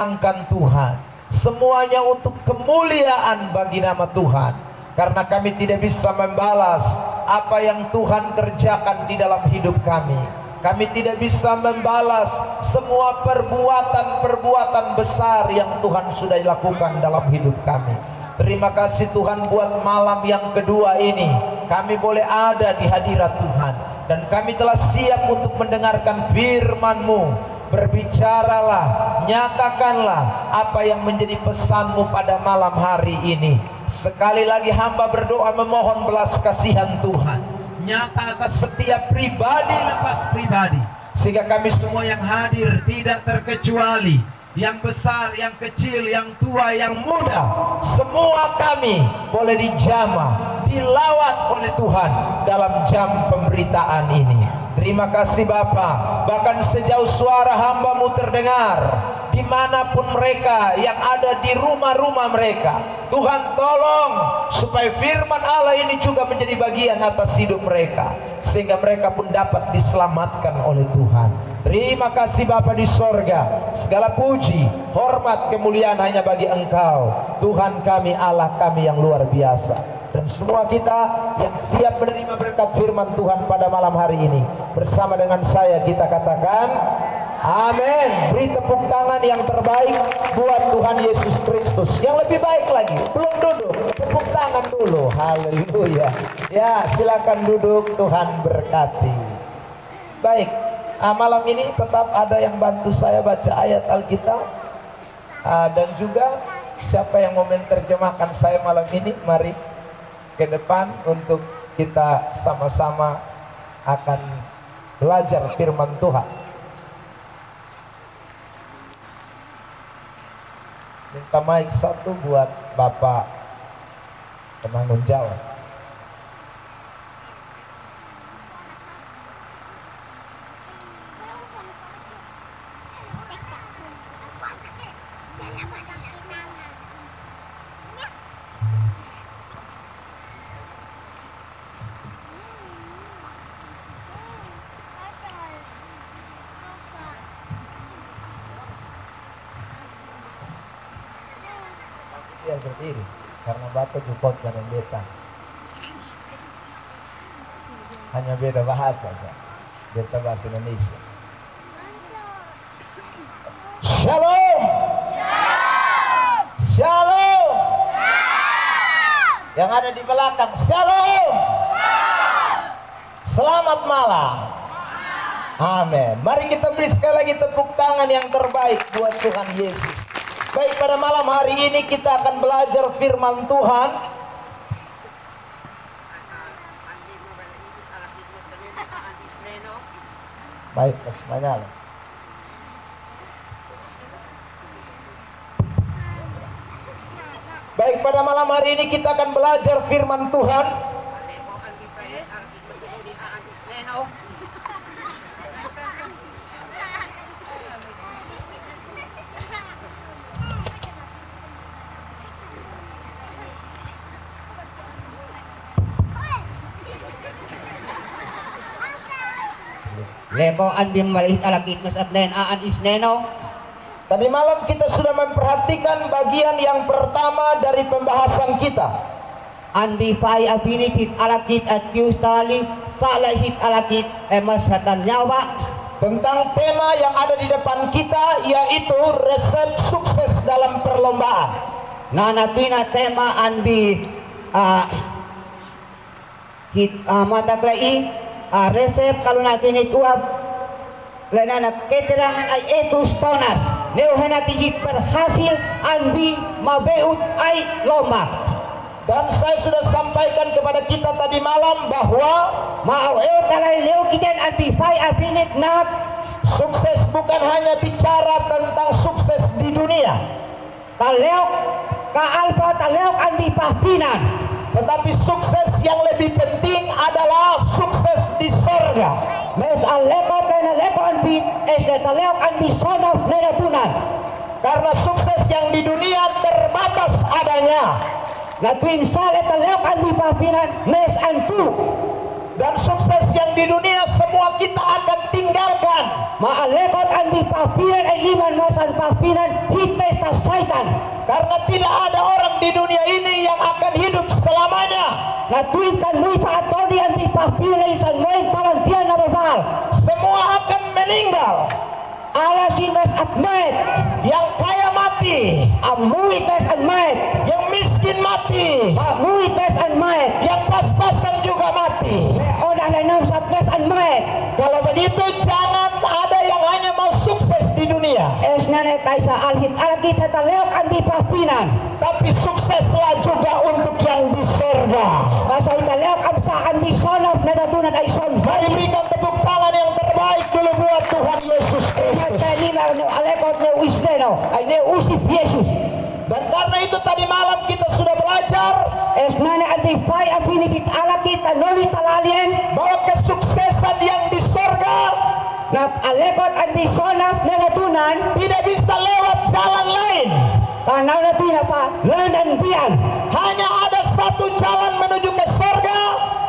angkat Tuhan. Semuanya untuk kemuliaan bagi nama Tuhan. Karena kami tidak bisa membalas apa yang Tuhan kerjakan di dalam hidup kami. Kami tidak bisa membalas semua perbuatan-perbuatan besar yang Tuhan sudah lakukan dalam hidup kami. Terima kasih Tuhan buat malam yang kedua ini. Kami boleh ada di hadirat Tuhan. Dan kami telah siap untuk mendengarkan firman-Mu. Berbicaralah, nyatakanlah apa yang menjadi pesan-Mu pada malam hari ini. Sekali lagi hamba berdoa memohon belas kasihan Tuhan. Nyata atas setiap pribadi lepas pribadi. Sehingga kami semua yang hadir tidak terkecuali. Yang besar, yang kecil, yang tua, yang muda. Semua kami boleh dijamah, dilawat oleh Tuhan dalam jam pemberitaan ini. Terima kasih Bapa. Bahkan sejauh suara hamba-Mu terdengar, dimanapun mereka yang ada di rumah-rumah mereka, Tuhan tolong supaya firman Allah ini juga menjadi bagian atas hidup mereka, sehingga mereka pun dapat diselamatkan oleh Tuhan. Terima kasih Bapa di sorga. Segala puji, hormat, kemuliaan hanya bagi Engkau, Tuhan kami, Allah kami yang luar biasa. Dan semua kita yang siap menerima berkat firman Tuhan pada malam hari ini, bersama dengan saya kita katakan amin. Beri tepuk tangan yang terbaik buat Tuhan Yesus Kristus. Yang lebih baik lagi, belum duduk, tepuk tangan dulu. Haleluya. Ya, silakan duduk, Tuhan berkati. Baik, malam ini tetap ada yang bantu saya baca ayat Alkitab. Dan juga siapa yang mau menerjemahkan saya malam ini, mari ke depan untuk kita sama-sama akan belajar firman Tuhan. Minta mic satu buat Bapak penanggung jawab. Biar berdiri, karena Bapak jukot dengan beta. Hanya beda bahasa, beta bahasa Indonesia. Shalom. Shalom. Yang ada di belakang, shalom. Selamat malam. Amin. Mari kita beri sekali lagi tepuk tangan yang terbaik buat Tuhan Yesus. Baik, pada malam hari ini kita akan belajar firman Tuhan. Baik, semuanya. Baik, pada malam hari ini kita akan belajar firman Tuhan. Leko andim walih alakit mas atlen aan isneno. Tadi malam kita sudah memperhatikan bagian yang pertama dari pembahasan kita. Andi fai afinit alakit at kiustali salahit alakit emas hatan nyawa. Tentang tema yang ada di depan kita, yaitu resep sukses dalam perlombaan. Nanapina tema andi mata klai resep kalau natin ituab lenana keterangan ay etus tonas neuhanati hit berhasil andi mabeut ay lomba. Dan saya sudah sampaikan kepada kita tadi malam bahwa mau talay leo kita andi fai afinit nak sukses bukan hanya bicara tentang sukses di dunia, taleok ka alfa taleok andi pahpinan, tetapi sukses yang lebih penting adalah sukses di sorga. Mes aleko na leko andi es taleok andi sonof nedatunan. Karena sukses yang di dunia terbatas adanya. Latuin sale taleok andi pahpinan mes antu. Dan sukses yang di dunia semua kita akan tinggalkan. Maalekot an di pahpinan ay liman masan pahpinan hit pesta saitan. Karena tidak ada orang di dunia ini yang akan hidup selamanya. Natuin kan mui faatoni an di pahpinan ay san moy palantian na babal. Semua akan meninggal. Alasin mas atmet. Yang kaya mati, Amui tes an maet. yang miskin mati, Amui tes an maet. yang pas-pasan juga mati. Leona lenam sa tes an maet. Kalau begitu jangan ada yang hanya mau sukses di dunia, Es nane kaisa alhit alagit hataleok an di pahpinan. tapi sukseslah juga untuk yang di sorga. Basa italeok am sa an di sonof na natunan ay son. Mari berikan tepuk tangan yang terbaik dulu buat Tuhan Yesus Kristus. Nila no alekot ne uisneno ay ne usif Yesus. Dan karena itu tadi malam kita sudah belajar Es nane an di fai an pinikit alagit anoli talalien. bahwa kesuksesan yang di sorga Na alekot an di sonof na natunan. tidak bisa lewat jalan lain. Tanaw na pinapa lanan biyan. Hanya ada satu jalan menuju ke sorga,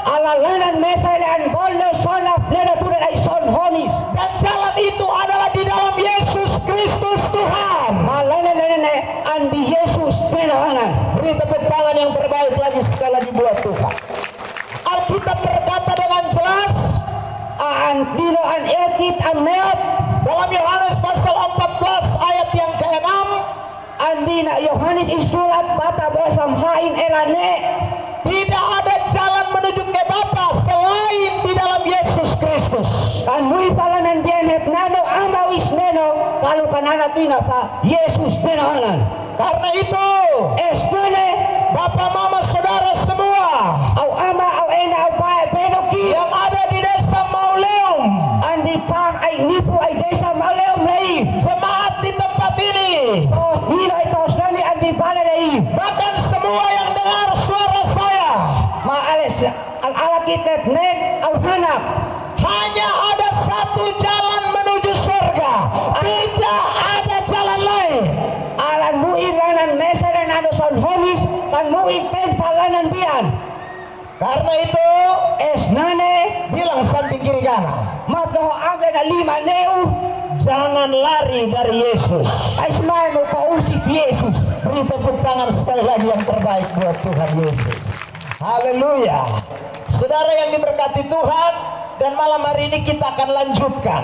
Alalanan mesalean bolno sonof na natunan ay son honis. dan jalan itu adalah di dalam Yesus Kristus Tuhan. Malanan na an di Yesus penawanan. Beri tepuk tangan yang terbaik lagi sekali lagi buat Tuhan. Alkitab berkata dengan jelas Aan dino an ekit an neot. dalam Yohanes pasal 14 ayat yang ke-6, Andi na Yohanes isulat bata bosam hain elane. tidak ada jalan menuju ke Bapa selain di dalam Yesus Kristus. Kan mui palanan bianet nano ama isneno kalau kanana tina pa Yesus penawanan. Karena itu, Esnene Bapak, Mama, Saudara semua au ama au ena au pae pedoki. yang ada di desa Mauleum, Andi pang ay nipu ay desa maleum lai. jemaat di tempat ini, Oh nino ay tosnani andi bala lai. bahkan semua yang dengar suara saya, Maales al alakitet nen au hanak. hanya ada satu jalan menuju surga, tidak ada jalan lain. Alan muin lanan meselen ano son honis kan muin pen palanan bian. Karena itu, Esnane bilang samping kiri kanan, magno ave na lima neu. jangan lari dari Yesus. Ay smay mo pausik Yesus. Beri tepuk tangan sekali lagi yang terbaik buat Tuhan Yesus. Haleluya. Saudara yang diberkati Tuhan, dan malam hari ini kita akan lanjutkan.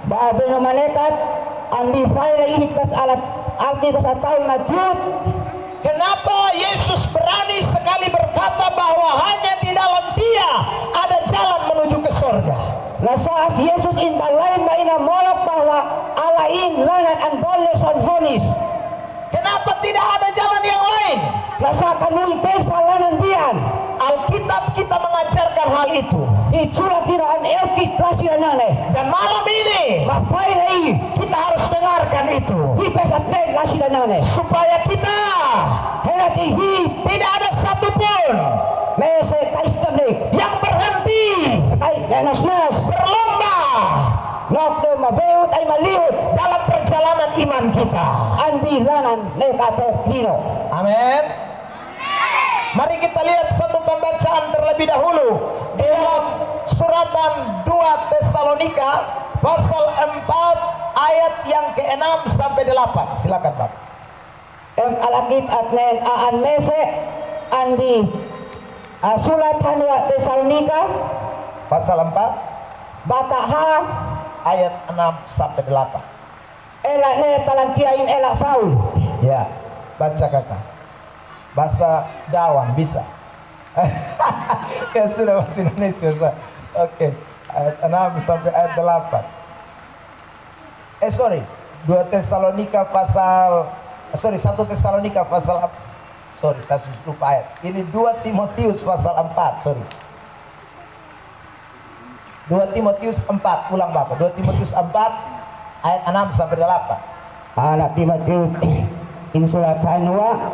Babe no manekat andi fayla ini pas alat alti pas tahun majud. Kenapa Yesus berani sekali berkata bahwa hanya di dalam Dia ada jalan menuju ke sorga? Lasaas Yesus in balain maina molok bahwa alain lanan an bolle son honis. Kenapa tidak ada jalan yang lain? Lasa kanui pen palanan bian. Alkitab kita mengajarkan hal itu. Itsulat dino an elkit lasilanane. Dan malam ini Mapayla i kita harus dengarkan itu. hipesat pen lasilanane. Supaya kita Henati hi tidak ada satupun mese kaistamnik. yang berhenti Ay nas berlomba nok de mabeut ay maliut. dalam perjalanan iman kita. Andi lanan nekate dino. Amin. Mari kita lihat satu pembacaan terlebih dahulu di dalam suratan 2 Tesalonika pasal 4 ayat yang ke-6 sampai 8. Silakan, Pak. Alakit at nen aan mese andi sulat hanwa Tesalonika Pasal 4 bata ha ayat 6 sampai 8. ela ne talangkiain ela faul. Ya, baca kakak. Bahasa Dawan bisa. Ya sudah, bahasa Indonesia. Oke. Ayat 6 sampai ayat 8. Sorry. 1 Tesalonika pasal saya lupa ayat. Ini 2 Timotius pasal 4, sorry. 2 Timotius 4, ulang Bapak. 2 Timotius 4 ayat 6 sampai 8. Anak Timotius in sulat hanwa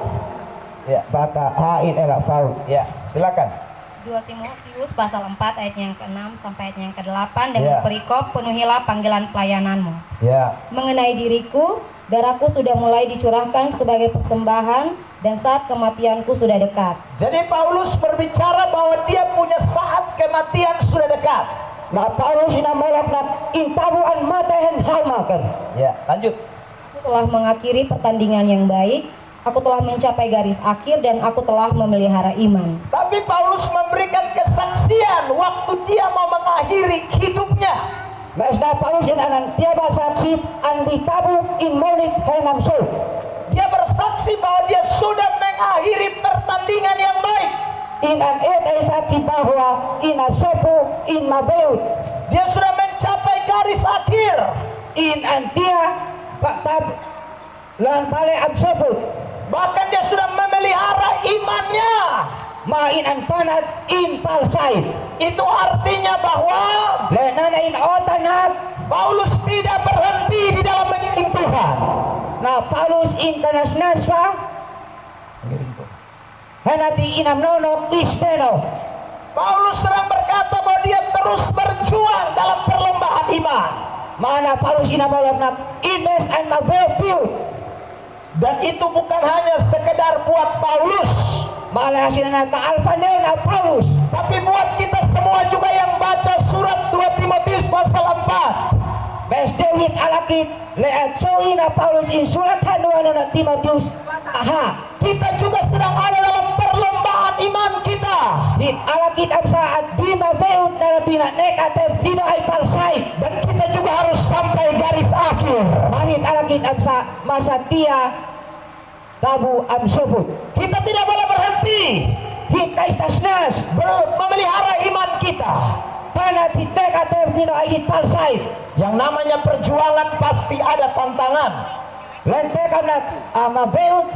Ya, bata ha in ela faul. ya, silakan. 2 Timotius pasal 4 ayat yang ke-6 sampai ayat yang ke-8 dengan Ya. perikop penuhilah panggilan pelayananmu. Ya, Mengenai diriku, darahku sudah mulai dicurahkan sebagai persembahan dan saat kematianku sudah dekat. jadi Paulus berbicara bahwa dia punya saat kematian sudah dekat. Na Paulus inamolak na intabuan matahen halmaker. Ya, lanjut. Aku telah mengakhiri pertandingan yang baik. Aku telah mencapai garis akhir dan aku telah memelihara iman. Tapi Paulus memberikan kesaksian waktu dia mau mengakhiri hidupnya. Mas na Paulus inanan tiaba saksi an bitabu in monik henam so. Dia bersaksi bahwa dia sudah mengakhiri pertandingan yang baik. In an ay saksi bahwa in asopu in mabeut. Dia sudah mencapai garis akhir. In an tia tab lan bale absopu. Bahkan dia sudah memelihara imannya. Ma in an panat in palsai. Itu artinya bahwa Lenana in otanat. Paulus tidak berhenti di dalam mengiring Tuhan. Na Paulus in kanas nasfa. Henati inam nono isteno. Paulus sedang berkata bahwa dia terus berjuang dalam perlombaan iman. Mana Paulus inamolak na imes an mabelpiu. Dan itu bukan hanya sekedar buat Paulus, Malah hasilnya ka alfaneo na Paulus. tapi buat kita semua juga yang baca surat 2 Timotius pasal 4. Mes dewit alakit leat soi na Paulus in surat hanuano na Timotius. Aha. Kita juga sedang ada dalam perlombaan iman kita. Hit alakit am saat di mabeut na bina negatif dino ay palsay. Dan kita juga harus sampai garis akhir. Mahit alakit am sa masatia tabu am sobut. Kita tidak boleh berhenti Hit kaistasnas. memelihara iman kita. Panat hit negatif dino ay hit palsay. Yang namanya perjuangan pasti ada tantangan. Lente kamnat mabeut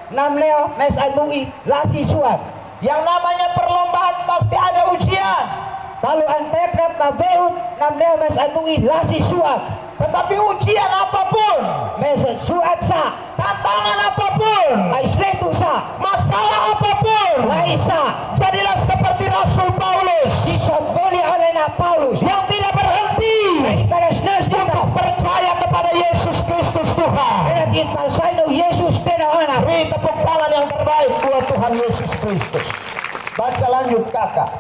namleo mes albui lasi suat. Yang namanya perlombaan pasti ada ujian. Kalau antek nat mabeut namleo mes albui lasi suat. Tetapi ujian apapun, Mes suat sa tantangan apapun, ay sletu sa masalah apapun, laisa. jadilah seperti Rasul Paulus Disomboli oleh na Paulus. yang tidak berhenti Ay karasnas untuk dito. percaya kepada Yesus Kristus Tuhan. Kaya in palsay no Jesus tenaona. Beri tepuk tangan yang terbaik buat Tuhan Yesus Kristus. Baca lanjut kakak.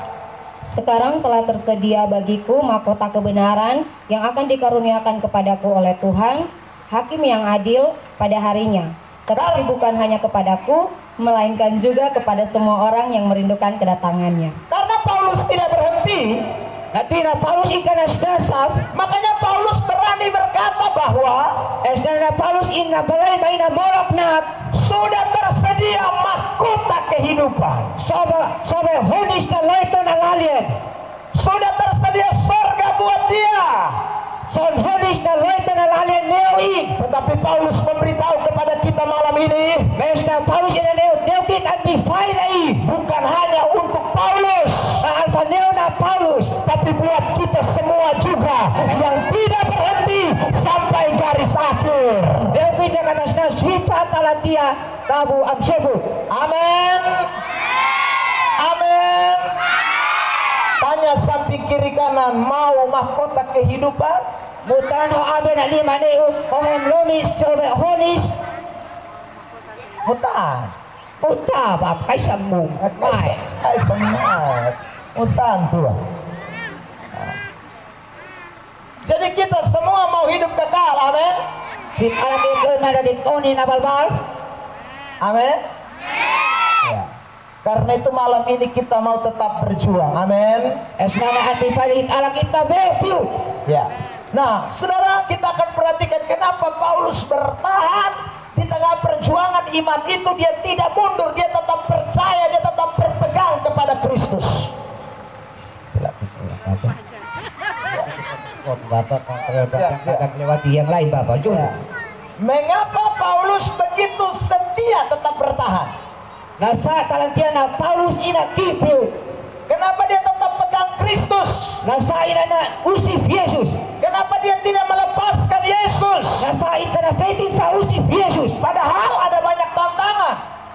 Sekarang telah tersedia bagiku mahkota kebenaran yang akan dikaruniakan kepadaku oleh Tuhan, Hakim yang adil pada harinya. Tetapi bukan hanya kepadaku, melainkan juga kepada semua orang yang merindukan kedatangannya. Karena Paulus tidak berhenti, Natina Paulus ikanas dasap. makanya Paulus berani berkata bahwa Es na Paulus in na balay may na molok na. sudah tersedia mahkota kehidupan. Sobe honis na leto na lalien. Sudah tersedia sorga buat dia. Son honis na leto na lalien neoin. Tetapi Paulus memberitahu kepada kita malam ini, Mes na Paulus ina neokit at bifay na i. bukan hanya untuk Paulus, Na alfa neo na Paulus. tapi buat kita semua juga yang tidak berhenti sampai garis akhir. Neokit na kanas na swipa talatia tabu amsebu. Amin. Amin. Tanya samping kiri kanan, mau mahkota kehidupan? Mutano abe na lima neo. Hongem lomis sobe honis. Hutan. Puta bab kay sambung. May. Ay, semangat. Hutan tuh. Jadi kita semua mau hidup kekal, amin. Hit alam ito na dadit oni na balbal. Amin. Ya. Karena itu malam ini kita mau tetap berjuang, amin. Es na na ati palit alam kita bepiu. Ya. Nah, saudara, kita akan perhatikan kenapa Paulus bertahan di tengah perjuangan iman itu. Dia tidak mundur, dia tetap percaya, dia tetap berpegang kepada Kristus. Bapak kontrol akan lewati yang lain Bapak Jun. Mengapa Paulus begitu setia tetap bertahan? Nasa talantian na Paulus ina kipiu. Kenapa dia tetap pegang Kristus? Nasa ina na usif Yesus. Kenapa dia tidak melepaskan Yesus? Nasa ina na fetin sa usif Yesus. Padahal ada banyak tantangan.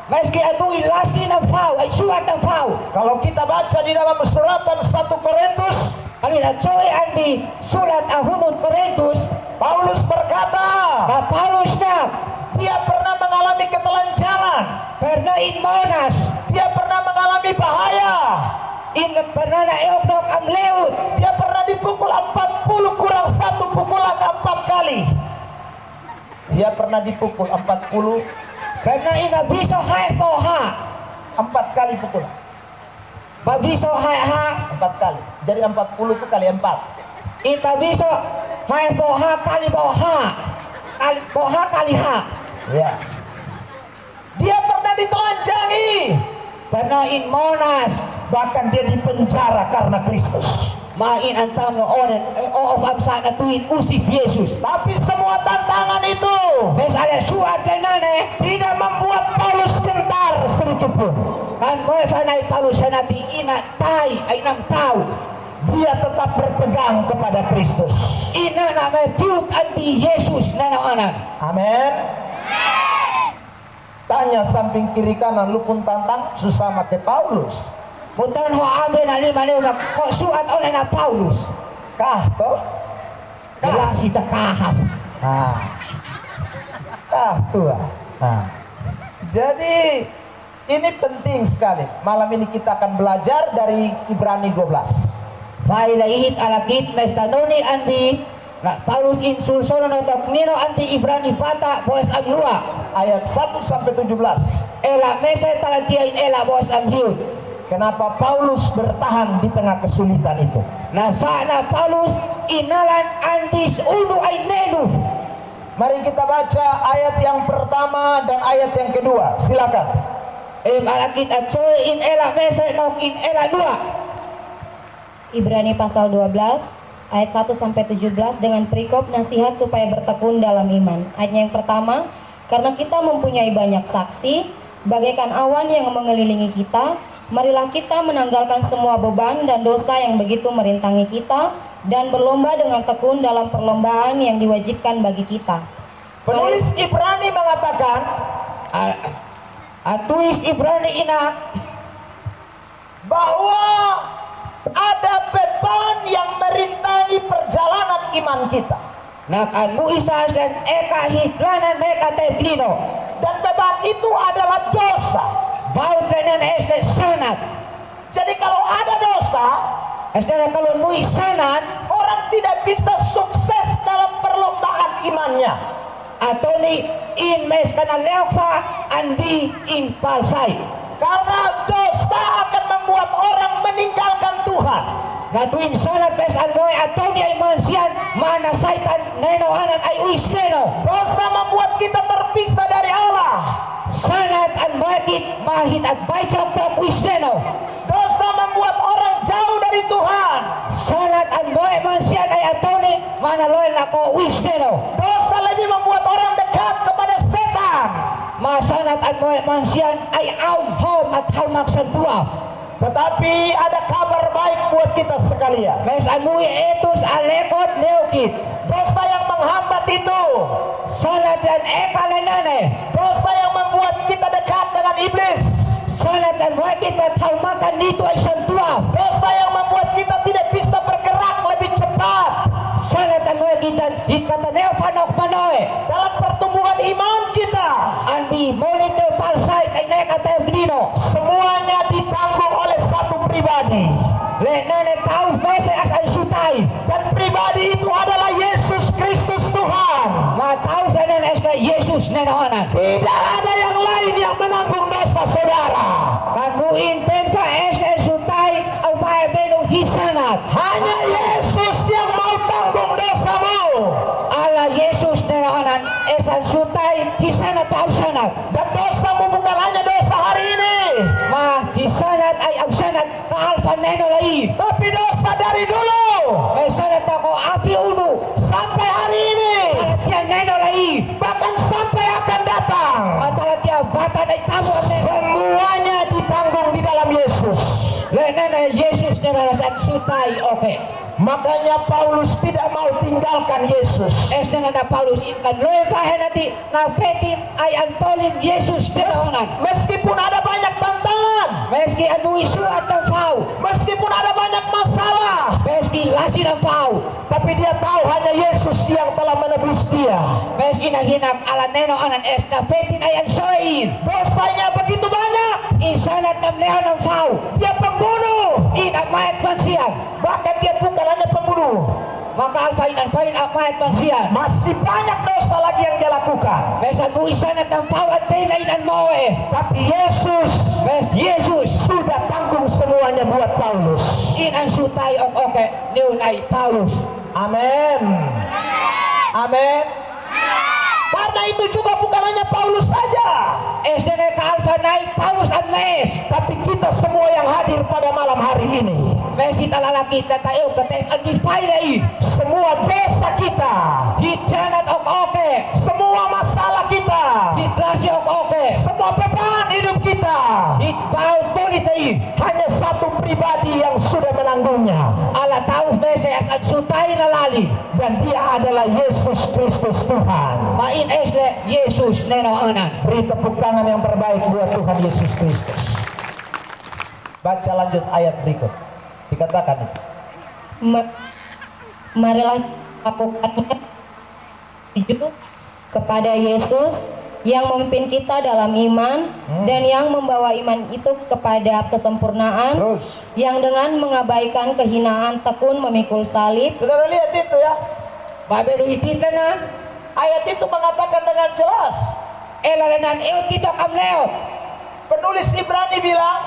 Meski anu ilasi ng fau ay suat ng fau. Kalau kita baca di dalam suratan 1 Korintus, Kali na soy andi sulat ahunut Korintus. Paulus berkata, Na Paulus na dia pernah mengalami ketelanjangan, perna in monas. dia pernah mengalami bahaya, In perna na eoknok am leut. dia pernah dipukul 40 kurang 1 pukulan 4 kali. Dia pernah dipukul 40, Karena ina biso hai po ha. 4 kali pukulan. Babiso hai ha. 4 kali. Jadi 40 itu kali 4. Ina biso hai po ha kali po ha. Kali po ha kali ha. Ya. Dia pernah ditelanjangi. Karena in Monas. Bahkan dia dipenjara karena Kristus. Main antam no onen of amsa na tuin usik Yesus. Tapi semua tantangan itu Mes ada suat nane. tidak membuat Paulus gentar sedikit pun. Kan mo fanay palusan natin ina tay ay nang tao. Dia tetap berpegang kepada Kristus. Ina na may piut anti Yesus na naonan. Amin. Tanya samping kiri kanan, lu pun tantang susah mati Paulus. Puntan ho amin na lima na ko suat onen na Paulus. Kah toh? Kala sita kahap. Nah. Kah tua. Nah. Jadi ini penting sekali. Malam ini kita akan belajar dari Ibrani 12. Baila ihit alakit mes tanoni anti na Paulus insulsono na taknino anti Ibrani bata boas amlua. Ayat 1 sampai 17. Ela mesa talatiain ela boas amhiut. Kenapa Paulus bertahan di tengah kesulitan itu? Na sana Paulus inalan antis ulu ay nelu. Mari kita baca ayat yang pertama dan ayat yang kedua. Silakan. Alakit at soy in ela mesa nok in ela dua. Ibrani pasal 12 ayat 1 sampai 17 dengan perikop nasihat supaya bertekun dalam iman. Ayatnya yang pertama, karena kita mempunyai banyak saksi bagaikan awan yang mengelilingi kita, marilah kita menanggalkan semua beban dan dosa yang begitu merintangi kita dan berlomba dengan tekun dalam perlombaan yang diwajibkan bagi kita. Penulis Ibrani mengatakan Atuis Ibrani inak bahwa ada beban yang merintangi perjalanan iman kita. nakan muisas dan eka hiklanan eka teblino. Dan beban itu adalah dosa. Baut kanan este sanat. Jadi kalau ada dosa, Este kalau muis sanat orang tidak bisa sukses dalam perlombaan imannya. atau ni in mes kana lefa andi in palsai. Karena dosa akan membuat orang meninggalkan Tuhan. Natuin sanat mes almoy atau ni ay mansian mana saitan nenohanan ay uiseno. Dosa membuat kita terpisah dari Allah. Sanat an bakit mahit at baicam tam uiseno. Dosa membuat orang jauh dari Tuhan. Sanat an boy mansian ay atau ni mana loy na ko uiseno. Dosa lebih membuat orang dekat kepada setan. Masanat an boy mansian ay aum hom at haumak sentua. Tetapi ada kabar baik buat kita sekalian. Mes amui etus alekot neukit. Dosa yang menghambat itu, Sanat dan ekalenane. dosa yang membuat kita dekat dengan iblis, Sanat dan wakit at haumakan dito ay sentua. dosa yang membuat kita tidak bisa bergerak lebih cepat Sanat dan wakit at hikataneo panok panoe. dalam pertumbuhan iman kita. Andi molite palsay kay nekatembrino. Semuanya ditanggung oleh satu pribadi, Lenane tau mese as ay sutay. dan pribadi itu adalah Yesus Kristus Tuhan. Matau fenen es na Yesus nenohanan. Tidak ada yang lain yang menanggung dosa saudara. Kamuin tempa es na sutay au bae benong hisanat. Hanya Yesus yang mau tanggung dosamu. Ala Yesus nenohanan esan sutay hisanat pausanat. Dan dosamu bukan hanya dosa hari ini, Ma hisanat ay ausanat kaalfa neno lai. tapi dosa dari dulu May sanat ako api unu. sampai hari ini, Talatian neno lai. bahkan sampai akan datang. Matalatian bata ay tamo ang neno. Semuanya ditanggung di dalam Yesus. Lenane Yesus nerasan sutay oke. Makanya Paulus tidak mau tinggalkan Yesus. Es na Paulus inkan loe fahen nati na petin ay antolin Yesus nenohanan. Meskipun ada banyak tantangan, Meski anu isu atau pau. meskipun ada banyak masalah, Meski lasin ang pau. tapi dia tahu hanya Yesus yang telah menebus dia. Meski nahinap ala nenohanan es na petin ay ansoin. Dosanya begitu banyak. Insanat ng nehan ng pau. Dia pembunuh, Ina mayat mansian. Bahkan dia bukan hanya pembunuh. Maka alfain mayat mansian. Masih banyak dosa lagi yang dia lakukan. Mesan buisan at ng pawat telain ang moe. Tapi Yesus Yesus. sudah tanggung semuanya buat Paulus. Inang sutay o oke. Niunay Paulus. Amin. Amin. Karena itu juga bukan hanya Paulus saja, Esdene ka alfa nay Paulus at mes. tapi kita semua yang hadir pada malam hari ini. Mesit alalakit na tayo katay ang difailay. Semua dosa kita, Hityanat o oke. semua masalah kita, Hitlasi o oke. semua beban hidup kita, Hitbaut politay. hanya satu pribadi yang sudah menanggungnya. Ala tao mese at sutay na lali. Dan dia adalah Yesus Kristus Tuhan. Main esle Yesus neno anan. Beri tepuk tangan yang terbaik buat Tuhan Yesus Kristus. Baca lanjut ayat berikut. Dikatakan itu. Marilah lakukannya tujuh kepada Yesus yang memimpin kita dalam iman dan yang membawa iman itu kepada kesempurnaan, Terus. yang dengan mengabaikan kehinaan tekun memikul salib. Saudara lihat itu ya. Babelo itita na. Ayat itu mengatakan dengan jelas. Elalanan eot kita kamleo. Penulis Ibrani bilang,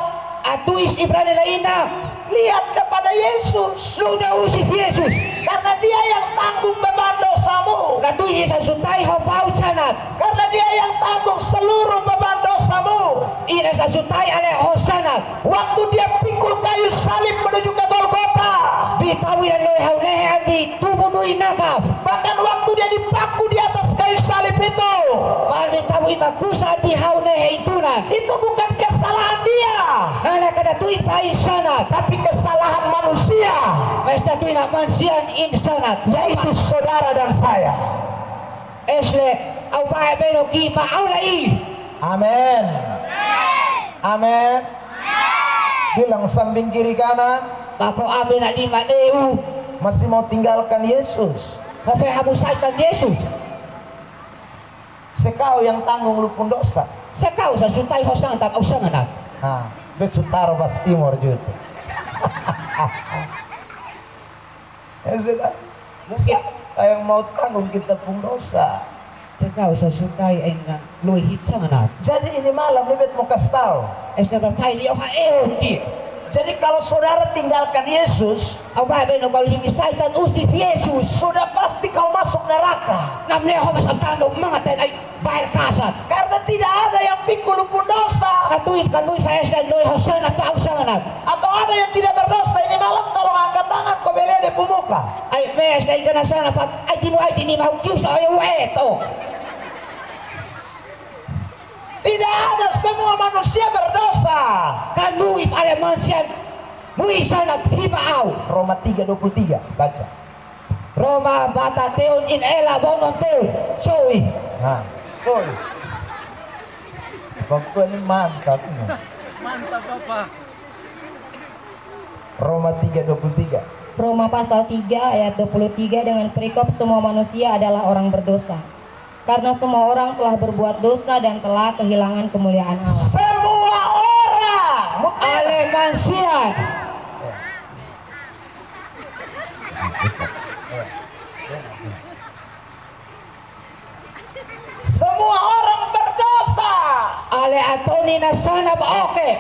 Atuis ibrani laina. lihat kepada Yesus. Luna usif Yesus. Karena dia yang tanggung beban dosamu. Natuy sa sutay ho paut sanat. Karena dia yang tanggung seluruh beban dosamu. Ina sa sutay ale ho sanat. Waktu dia pikul kayu salib menuju ke Golgota. Bitawin ang loy haulehe ang di tubunuy nakap. Bahkan waktu dia dipaku di atas kayu salib itu. Mali tawin magkusa ang di haulehe itunan. Itu bukan kesalahan dia. Hala ka natuy pa sanat. Tapi kesalahan manusia. Mas natuy na mansian in sanat. Yaitu saudara dan saya. Esle au bae beno ki maulai. Amin. Amin. Bilang samping kiri kanan. Bapo amin na lima neu. Masih mau tinggalkan Yesus. Kafe hamusay kan Yesus. Sekau yang tanggung lupun dosa. Sa kau sa sutay ho sanat au sanat. Nah, Becutar Bas Timur juga. Ya sudah. Siapa yang mau tanggung kita pun dosa? Sa kau sa sutay ay na loy hit sanat. Jadi ini malam Bebet mau kasih tahu. Esle ka pay liyo ha eoti. Jadi kalau saudara tinggalkan Yesus, Au bae beno kal himisay tan usif Yesus. sudah pasti kau masuk neraka. Namle ho masabtano mga ten ay bael kasat. Karena tidak ada yang pikul lupun dosa. Natuit kan loy fa esle loy ho sanat pa au sanat. Atau ada yang tidak berdosa. Ini malam tolong angkat tangan kau beli di pemuka. Ay mes ay kana sana pa ay tinu ay tini mau kius ay eto. Tidak ada, semua manusia berdosa. Kan muif ale mansian. Muif sanat hibaaw. Roma 3:23 baca. Roma bata teon in ela bonon teon. Soy. Nah, sorry. Waktu ini mantap. Mantap Bapak. Roma 3:23. Roma pasal 3 ayat 23 dengan perikop semua manusia adalah orang berdosa. Karena semua orang telah berbuat dosa dan telah kehilangan kemuliaan Allah. Semua orang. Ale mansian. Semua orang berdosa. Ale atoni na sanab oke.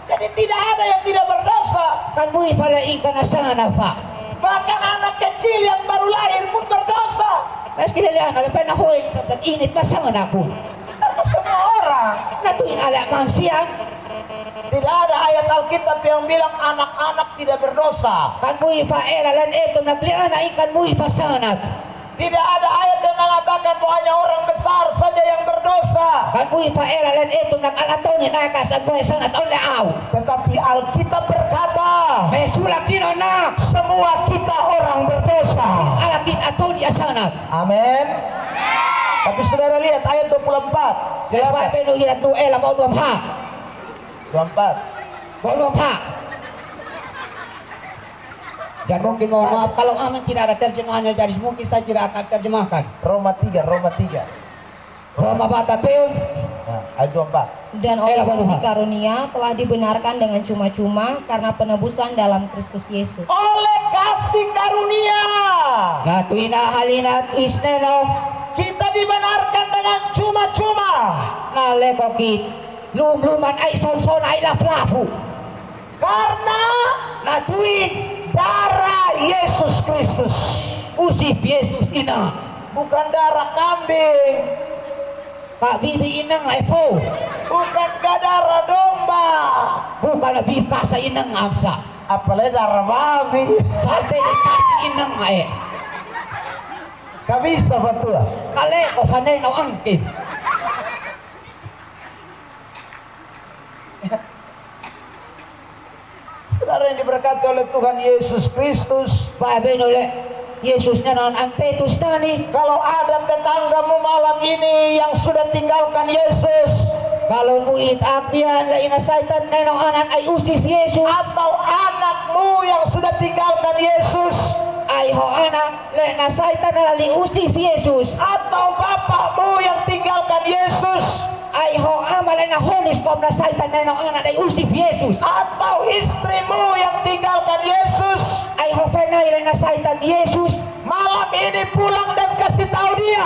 Jadi tidak ada yang tidak berdosa. Kan muif ale ika na sana fa. Bahkan anak kecil yang baru lahir pun berdosa. Mas kilala ale panahoy sa init masana ko. Karena semua orang. Natuin ale mansian. Tidak ada ayat Alkitab yang bilang anak-anak tidak berdosa. Kan muif ela lan eto nagliana ikan muif sanat. Tidak ada ayat yang mengatakan bahwa hanya orang besar saja yang berdosa. Kan muif ela lan eto nakalatoni nakas at buhay sanat ole aw. Tetapi Alkitab berkata, May sulak din anak. semua kita orang berdosa. Alakit atoni asanat. Amin. Tapi saudara lihat ayat 24. Siapa Silakan. penuhirat tu ela mau nuam ha. 24. Mau nuam ha. Dan mungkin mohon maaf kalau amin tidak ada terjemahannya, jadi mungkin saya tidak akan terjemahkan. Roma 3. Roma bata teon Nah, ayat 24. Dan oleh Ela kasih Tuhan. karunia telah dibenarkan dengan cuma-cuma karena penebusan dalam Kristus Yesus. Oleh kasih karunia Na tuina halina isneno kita dibenarkan dengan cuma-cuma. na lekokit lum-luman ay son ay laflafu. Karena Na tuin darah Yesus Kristus, usip Yesus ina. bukan darah kambing, Kak bibi inang ay po. bukan darah domba, Bukan na bika sa inang amsa. apalagi darah babi. Sate ni kaki inang ay. Kabisa betul. Kale ko fanay no angkin. Saudara yang diberkati oleh Tuhan Yesus Kristus, Pabe nole Yesus na non ang tetus na ni. kalau ada tetanggamu malam ini yang sudah tinggalkan Yesus, Kalau muit akyan la inasaitan na ng anak ay usip Yesus. atau anakmu yang sudah tinggalkan Yesus, Ay ho anak la inasaitan na li usip Yesus. atau bapakmu yang tinggalkan Yesus, Ay ho ama la na honis pom na saitan na ng anak ay usip Yesus. atau istrimu yang tinggalkan Yesus, Ay ho fanay la nasaitan Yesus. malam ini pulang dan kasih tahu dia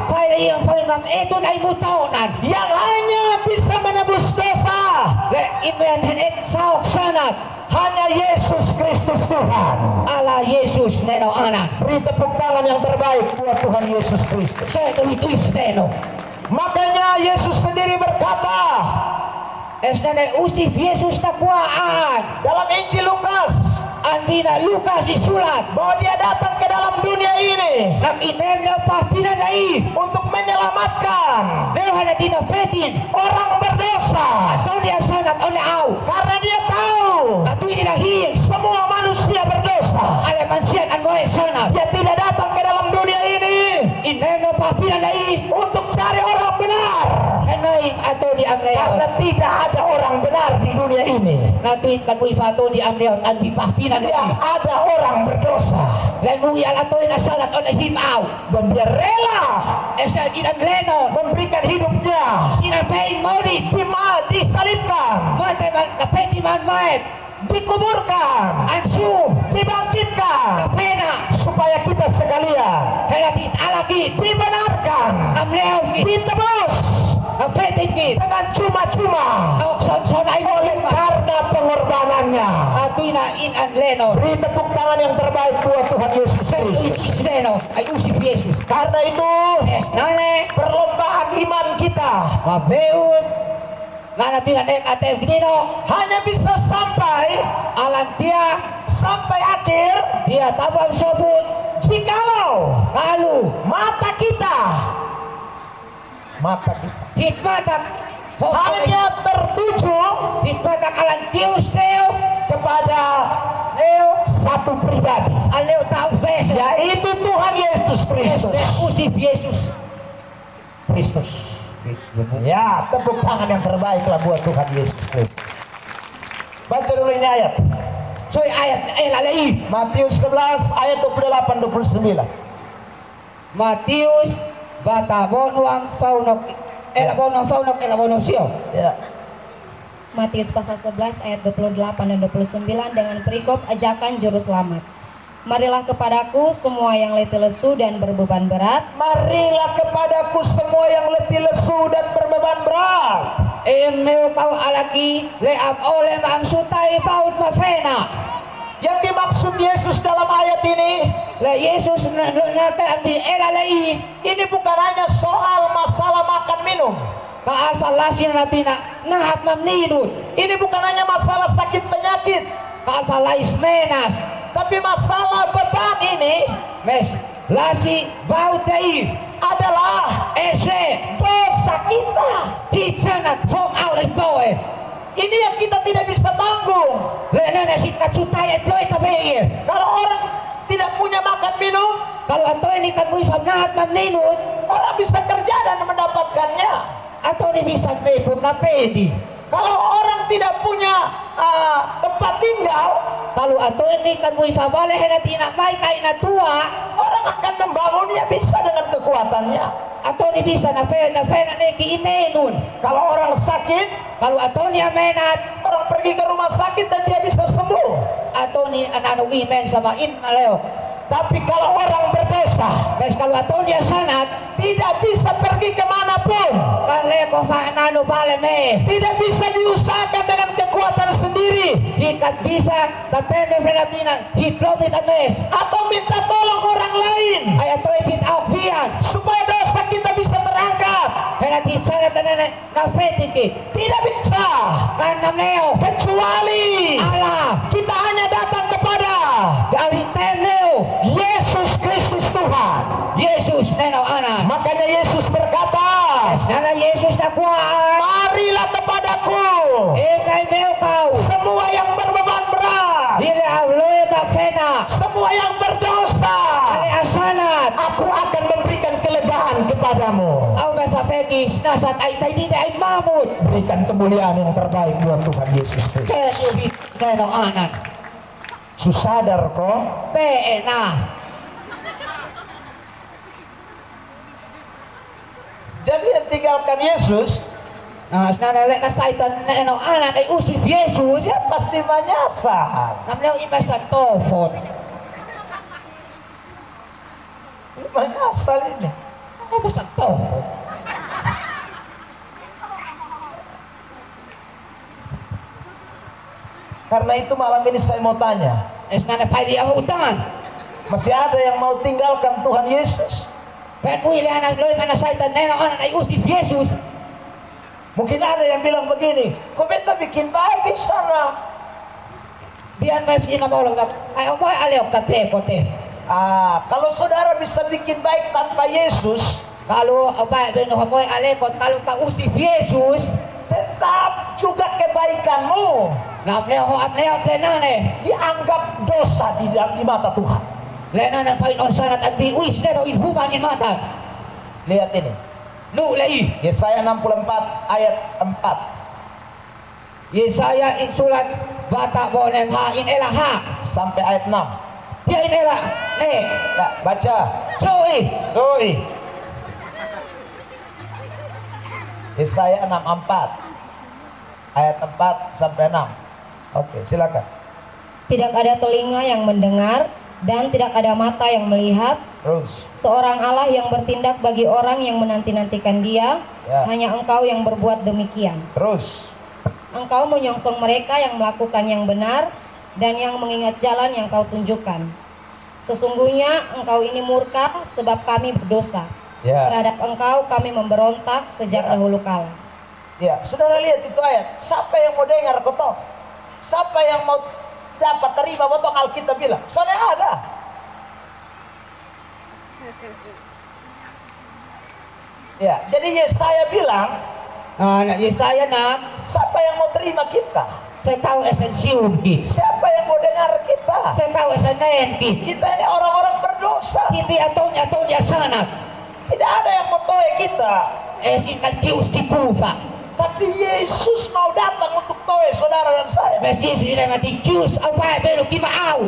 Kaya yung pangimam ito na ay mutaonan. yang hanya bisa menebus dosa La imen henek saok sanat. hanya Yesus Kristus Tuhan. Ala Yesus na ng anak. Beri tepuk tangan yang terbaik buat Tuhan Yesus Kristus. Sa ito ito isteno. Makanya Yesus sendiri berkata Es na na usip Yesus na kuaan. dalam Injil Lukas Andi na Lukas isulat. bahwa dia datang ke dalam dunia ini Nang inem na pa pinanay. untuk menyelamatkan Meron na tinafetin. orang berdosa, Atau niya sanat o niaw. karena dia tahu Ato'y nilahing. semua manusia berdosa. Alaman siyan ang mga sanat. Dia tidak datang ke dalam dunia ini Inem na pa pinanay. untuk cari orang benar, Kanay ato di ang karena ngayon. tidak ada orang benar di dunia ini. Natuit kan mo ifato di ang ngayon. Ang di pa Yang pinanay. ada orang berdosa Lan mo iyal ato'y nasanat o nahimaw. dan dia rela Es na inang lenon. memberikan hidupnya, Inang pain monit. disalibkan, Mate man kapeti man maet. dikuburkan, Ansu. dibangkitkan, Kapena. supaya kita sekalian Halakit alakit. dibenarkan, Amleaw kit. ditebus Kapetid kit. dengan cuma-cuma Naokson ay oleh luma. karena pengorbanannya. Ato'y na inang lenon. Beri tepuk tangan yang terbaik buat Tuhan Yesus Kristus. Isteno ay usip Yesus. Karena itu Es nane. perlombaan iman kita Mabeun. Nana pinanek atem kinino. hanya bisa sampai Sampai akhir dia tabam sobut. jikalau Kalu. mata kita Hitmatak. hanya tertuju Hitmatak alang Diyos Teo. kepada Leo. satu pribadi, Aleo tao bese. yaitu Tuhan Yesus Kristus. Usip Yesus. Kristus. Ya, tepuk tangan yang terbaiklah buat Tuhan Yesus Kristus. Baca dulu ini ayat. Soy ayat lalai. Matius 11 ayat 28 29. Matius batabonuang faunok elabonok sio. Ya. Matius pasal 11 ayat 28 dan 29 dengan perikop ajakan juru selamat. Marilah kepadaku semua yang letih lesu dan berbeban berat, Marilah kepadaku semua yang letih lesu dan berbeban berat. Emeo kau alaki leam oleh maam sutai paut mafena. Yang dimaksud Yesus dalam ayat ini, La Yesus naka ambi elalai. ini bukan hanya soal masalah makan minum. Kaalpalasin nabi na nahat mamnidut. Ini bukan hanya masalah sakit penyakit, Kaalpalais menas. tapi masalah beban ini Mes lasi baut dai. adalah Ese dosa kita. hitsanat hom awle boe. Ini yang kita tidak bisa tanggung. Le nana sit katsutai et loy tabeye. Kalau orang tidak punya makan minum, Kalau ato ini kan mui fam nahat mamninut. orang bisa kerja dan mendapatkannya. Atau ni bisa pepum na pedi. Kalau orang tidak punya tempat tinggal, Kalau ato ini kan mui fabale hena tina mai kai na tua. orang akan membangunnya bisa dengan kekuatannya. Atau ni bisa na pena ni kiinenun. Kalau orang sakit, Kalau atau ni amenat, orang pergi ke rumah sakit dan dia bisa sembuh. atau ni anano imen sama in maleo. Tapi kalau orang berdosa, Bes kalau atau ni sanat, tidak bisa pergi kemanapun. kale ko fa anano bale me. Tidak bisa diusahakan dengan kekuatan sendiri. Hikat bisa, tateme frenapina, hitlomit ames. Atau minta tolong orang lain. Ay atau ipit aupian. Supaya dosa kita bisa terangkat. Henapit sanat na fetiki. Tidak bisa. Kanam neo. Kecuali Allah. kita hanya datang kepada Galinteneo. Yesus Kristus Tuhan. Yesus neno anak. Makanya Yesus berkata, Nana Yesus na kuaan. marilah kepadaku Kay meo kau. semua yang berbeban berat, Hila awloy mapena. semua yang berdosa, Ale asanat. aku akan memberikan kelegaan kepadamu. Aw nasa fetish. Nasat ay tay di ay mamut. Berikan kemuliaan yang terbaik buat Tuhan Yesus Kristus. Kaya yubit neno anak. Susadar ko, Pee na. jadi yang tinggalkan Yesus, Nas nanalek na saitan neno anak ay usip Yesus. dia pasti menyasar. Namleo ima sa tofot. Menyasar ini. Ano ba sa tofot? Karena itu malam ini saya mau tanya, Es na napali ang utangan. masih ada yang mau tinggalkan Tuhan Yesus? Pet mo ilan ang loy na saitan neno anak ay usip Yesus. Mungkin ada yang bilang begini, kok beta bikin baik di sana? Biyan mas inamolong na. Ay umoy aleok ka tepote. Kalau saudara bisa bikin baik tanpa Yesus, Kalau abay beno moy alekot kalau ka usip Yesus. tetap juga kebaikanmu Namleo ho amleo tenane. dianggap dosa di mata Tuhan. Lena ng Panginoon sanat at biwis nero inhuman in mata. Lihat ini, Nulay. Yesaya 64 ayat 4. Yesaya insulat bata bonem ha in elaha. Sampai ayat 6. Dia in ela. Ne. Nah, baca. Soy. Soi. Yesaya 64 ayat 4 sampai 6. Oke, silakan. Tidak ada telinga yang mendengar dan tidak ada mata yang melihat. Terus. Seorang Allah yang bertindak bagi orang yang menanti-nantikan Dia. Ya. Hanya Engkau yang berbuat demikian. Terus. Engkau menyongsong mereka yang melakukan yang benar dan yang mengingat jalan yang Kau tunjukkan. Sesungguhnya Engkau ini murka sebab kami berdosa. Ya. Terhadap Engkau kami memberontak sejak Ya. dahulu kala. Ya, saudara lihat itu ayat. Siapa yang mau dengar kotor? Siapa yang mau dapat terima potong Alkitab bilang? Soalnya ada. Ya, jadi Yesaya bilang, Anak Yesaya na siapa yang mau terima kita? sa tao esensyum ki. Siapa yang mau dengar kita? Sa tao esenen ki. Kita ini orang-orang berdosa. Kiti atau niya sanat. Tidak ada yang mau toe kita. Esin kan kius di kufa. Tapi Yesus mau datang untuk toe saudara dan saya. Mes Yesus ina mati kius apa belo kimaaw.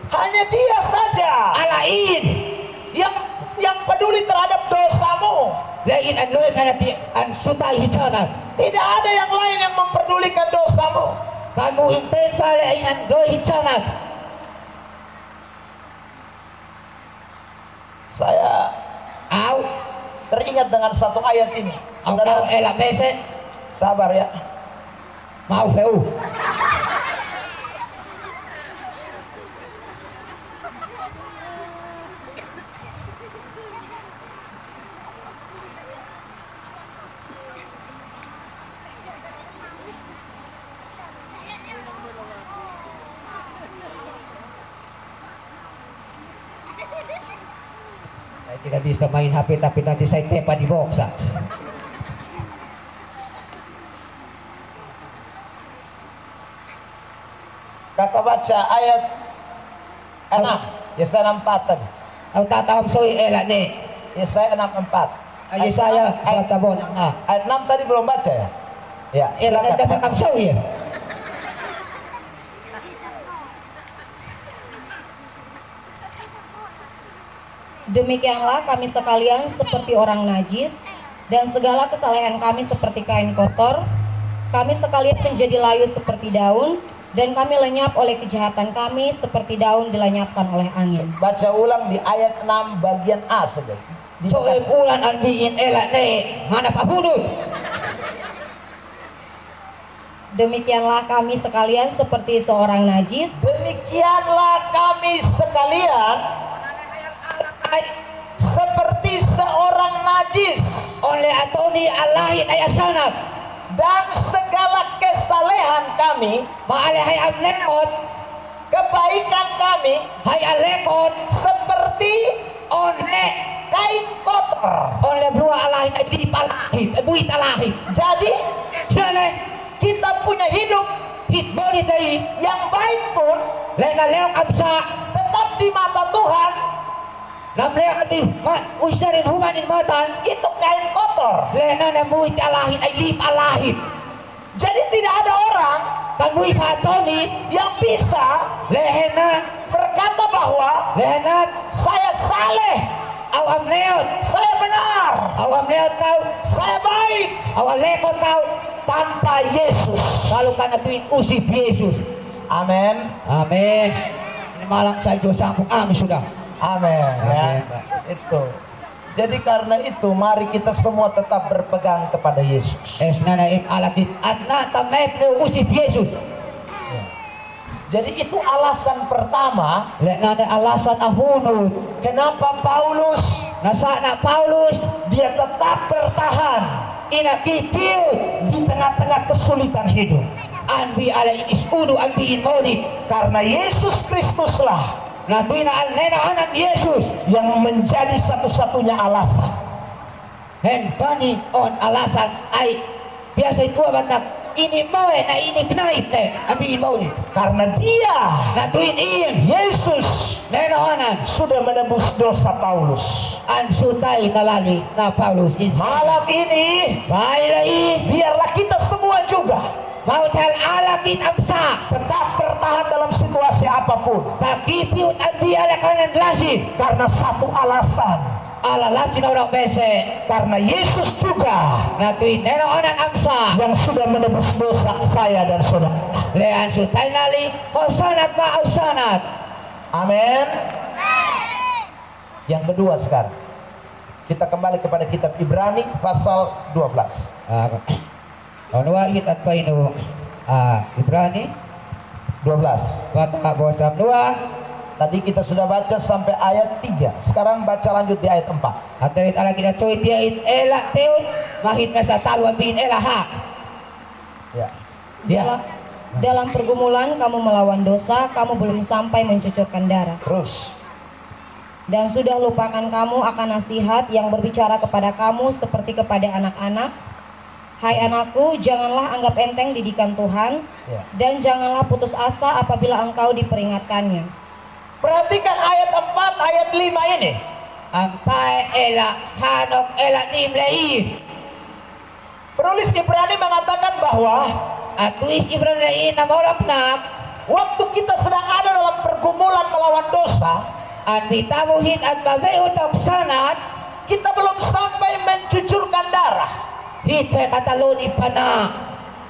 Hanya Dia saja Alain. yang peduli terhadap dosamu. Lain ang loy manati ang sutay hisanat. Tidak ada yang lain yang memperdulikan dosamu. Kamu inten pala ay ang loy hisanat. Saya Aw. teringat dengan satu ayat ini. Ang tao Saudara, ela bese. sabar ya. Mau feu. Ay, tidak bisa main HP tapi nanti saya tepa di boksa. Kakak baca ayat 6. Yesaya 64 tadi. Ang tatawag soy ela ni. Yesaya 64. Ay saya Ayat, patabon na. ayat 6 tadi belum baca ya? Ya, Ela na silakan. dapat soy. Demikianlah kami sekalian seperti orang najis, dan segala kesalehan kami seperti kain kotor. Kami sekalian menjadi layu seperti daun, dan kami lenyap oleh kejahatan kami seperti daun dilenyapkan oleh angin. Baca ulang di ayat 6 bagian A saja. Soem ulan anbiin elak ne mana pahunut. Demikianlah kami sekalian seperti seorang najis, Demikianlah kami sekalian seperti seorang najis, Oleh atoni Allahin ayat sanat. dan segala kesalehan kami, Maale hay amnekot. kebaikan kami Hay alekot. seperti Onne. kain kotor. Oleh blua Allahin ay dipalahin. Ay buit Allahin. Jadi Sane. kita punya hidup Hit boni tayi. yang baik pun Lena leong absa. tetap di mata Tuhan Nam leong abi. Uisarin humanin matan. itu kain kotor. Lena na buit Allahin ay lip Allahin. Jadi tidak ada orang Kan buit fatoni. yang bisa Lehena. berkata bahwa Lehena. saya saleh, Awam leot. saya benar, Awam leot kau. saya baik Awam lekot kau. tanpa Yesus. Kalau ka natuin usip Yesus. Amin. Amin. Ini malam saya dosa ampun kami sudah. Amin. Ya. Amin, Pak. Itu. Jadi karena itu mari kita semua tetap berpegang kepada Yesus. Es nanaim alakit at na tamay usip Yesus. Jadi itu alasan pertama Lek nana alasan ahunut. kenapa Paulus Nasa na Paulus dia tetap bertahan inakipil di tengah-tengah kesulitan hidup. anbi ala isudu anbi inmonit. Karena Yesus Kristuslah Nabi na alnena anak Yesus. yang menjadi satu-satunya alasan. Hen bani on alasan ay biasa itu abatak ini moe na ini knaip te anbi inmonit. Karena dia, Natuin iin Yesus, nena anak sudah menebus dosa Paulus. ansutay nalali na Paulus insa. Malam ini Bailai biarlah kita semua juga mau tel alakit amsa. tetap bertahan dalam situasi apapun. Pakipiut anbi ala kanan lasin. Karena satu alasan, Ala lasin orang bese. karena Yesus juga Natuin nena anak amsa. yang sudah menebus dosa saya dan saudara. Lean sutay nali hosanat ma ausanat. Amin. Yang kedua sekarang kita kembali kepada kitab Ibrani pasal 12. Onwait at painu Ibrani 12. bata bosam dua. Tadi kita sudah baca sampai ayat 3. Sekarang baca lanjut di ayat 4. Atarit ala kita coy tiait elak teun mahit na sa taluan bin elaha. Ya. dalam pergumulan kamu melawan dosa, kamu belum sampai mencucurkan darah. Terus. Dan sudah lupakan kamu akan nasihat yang berbicara kepada kamu seperti kepada anak-anak. Hai anakku, janganlah anggap enteng didikan Tuhan, Ya. dan janganlah putus asa apabila engkau diperingatkannya. Perhatikan ayat 4, ayat 5 ini. Ampay elak hanok elak nimlei. Penulis Ibrani mengatakan bahwa Atuis Ibrani na maulapnak. waktu kita sedang ada dalam pergumulan melawan dosa, An bitamuhin at mabeut ang sanat. kita belum sampai mencucurkan darah. Hite kataloni pana.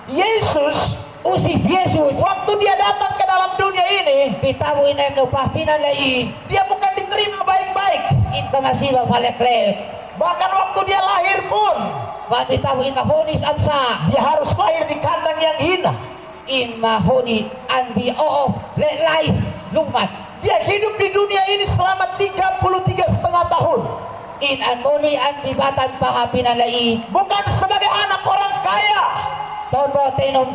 Yesus, Usif Yesus. waktu dia datang ke dalam dunia ini, Bitamu inem no pahpinalai. dia bukan diterima baik-baik. Inta masiba paleklek. Bahkan waktu dia lahir pun, Wan bitamu in mahonis amsa. dia harus lahir di kandang yang hina. In mahoni anbi oof lelai lumat. Dia hidup di dunia ini selama 33,5 tahun. In anmoni anbi batan pahapinalai. Bukan sebagai anak orang kaya, Tonbo tenom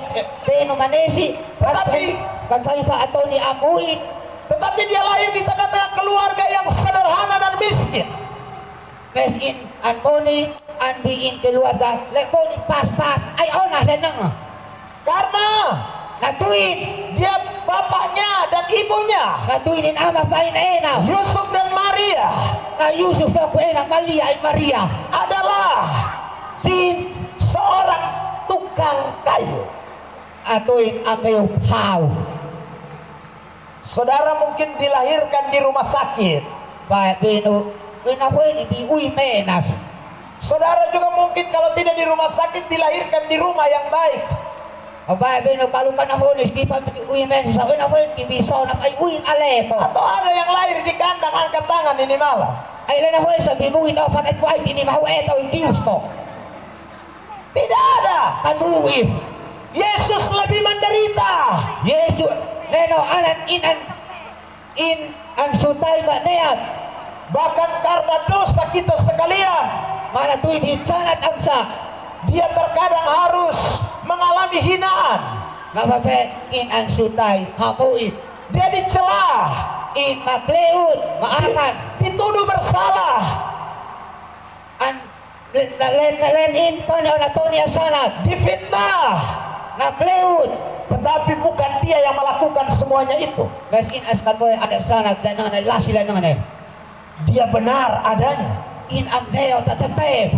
manesi. Tetapi- Kan pa atoni amuin. tetapi dia lahir di tengah-tengah keluarga yang sederhana dan miskin. Mes in anmoni anbi in keluarga. Leponi pas-pas. Ay ona lenang. Karena Natuin. dia bapaknya dan ibunya, Natuin in ama pain enaw. Yusuf dan Maria, Na Yusuf ako enak Malia ay Maria. adalah Sin seorang tukang kayu. atoin amayo how. Saudara mungkin dilahirkan di rumah sakit. Pa pino Wenahuen di ui menas. Saudara juga mungkin kalau tidak di rumah sakit dilahirkan di rumah yang baik. Abay beno kalau panahon is di pa ui menas sa wenahuen di biso na ay ui aleto. Atau ada yang lahir di kandang angkat tangan ini malam. Ay lenahuen sa bimuin o fatat po ay tinimahueto yung kiusto. Tidak ada. Kanui. Yesus lebih menderita. Yesus neno anan in an sutay ba neyat. Bahkan karena dosa kita sekalian, Mana tuin hitsanat amsa. dia terkadang harus mengalami hinaan. Napape in an sutay hamuin. Dia dicela, In makleud maakan. dituduh bersalah, An len in panahon na Tonya sanat. difitnah. Nakleud. Tetapi bukan dia yang melakukan semuanya itu. Mas in askan boy ada sanat dan na lasila nang Dia benar adanya, In am neo tatapep.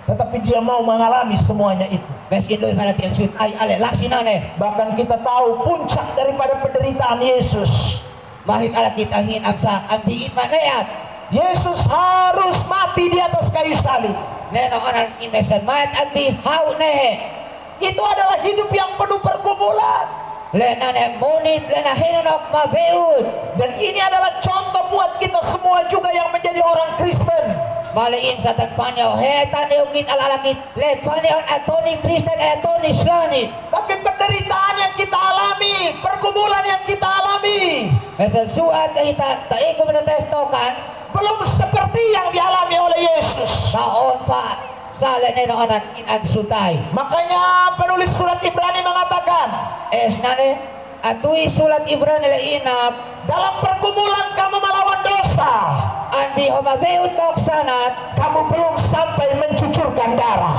tetapi dia mau mengalami semuanya itu. Mas in loy mana tiang sut ay ale lasina Bahkan kita tahu puncak daripada penderitaan Yesus. Mahit ala kita hin amsa ambiin manayat. Yesus harus mati di atas kayu salib. Neno onan inmesan mayat ambi hau nehe. Itu adalah hidup yang penuh pergumulan. Lena ne monit lena henonok mabeud. Dan ini adalah contoh buat kita semua juga yang menjadi orang Kristen. Maliin sa tanpanyo hetan neungin alalakit. Let panyon atoni Kristen atoni slanit. Tapi penderitaan yang kita alami, pergumulan yang kita alami, Mesesuan kahita taiko matatestokan. belum seperti yang dialami oleh Yesus. Taon pa sale neno onan in agsutay. Makanya penulis surat Ibrani mengatakan, Es nane atui sulat Ibrani le inap. dalam pergumulan kamu melawan dosa, Andi homabeud boksanat. kamu belum sampai mencucurkan darah.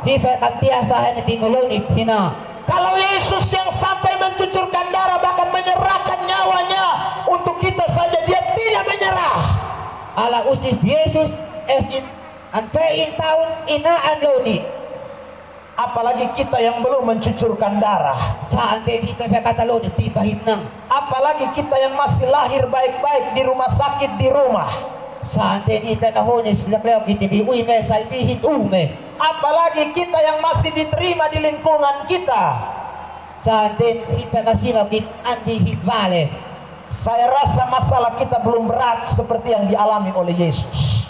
Hife kamtiasahan tinulunip hina. Kalau Yesus yang sampai mencucurkan darah bahkan menyerahkan nyawanya untuk kita saja, dia tidak menyerah. Ala usif Yesus es in anpein taun inaan loni. Apalagi kita yang belum mencucurkan darah. Saan din ito kata loni tipahin nang. Apalagi kita yang masih lahir baik-baik di rumah sakit di rumah. Saan din ito nahonis lakleo kitibi uime salbihin ume. Apalagi kita yang masih diterima di lingkungan kita. Saan din ito masimapit andi hibale. Saya rasa masalah kita belum berat seperti yang dialami oleh Yesus.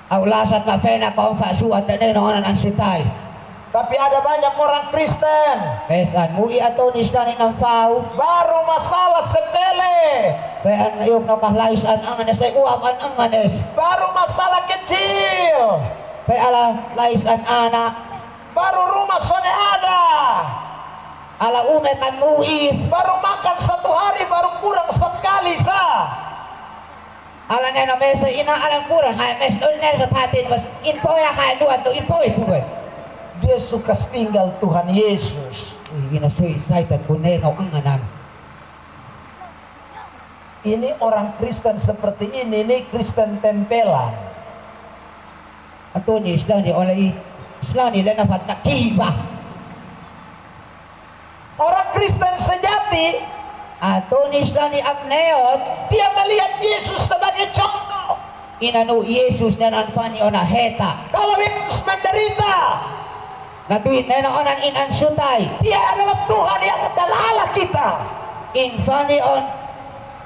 Aulasat mapena kaum fasuat dan nenonan ang sitay. Tapi ada banyak orang Kristen Pesan mui ato nisdanin ng pau. baru masalah sepele, Pean na yung nakahlaisan ang anes ay uaman ang anes. baru masalah kecil, Peala laisan anak. baru rumah sone ada, Ala ume kan mui. baru makan satu hari baru kurang sekali Ala neno mesa ina alang kurang. Hay mes unen sa tatin mas inpoya kaya duan to inpoy pugoy. Dia suka tinggal Tuhan Yesus. Ginasuy saitan puneno ang anan. Ini orang Kristen seperti ini Kristen tempelan. Ato ni isla ni olay isla nila na patakiba. Orang Kristen sejati, Ato ni isla ni amneot. dia melihat Yesus sebagai contoh. Inanu Yesus na nanfani o na heta. Kalau Yesus menderita, Natuit na onan in ansutay. dia adalah Tuhan yang adalah Allah kita. Infani on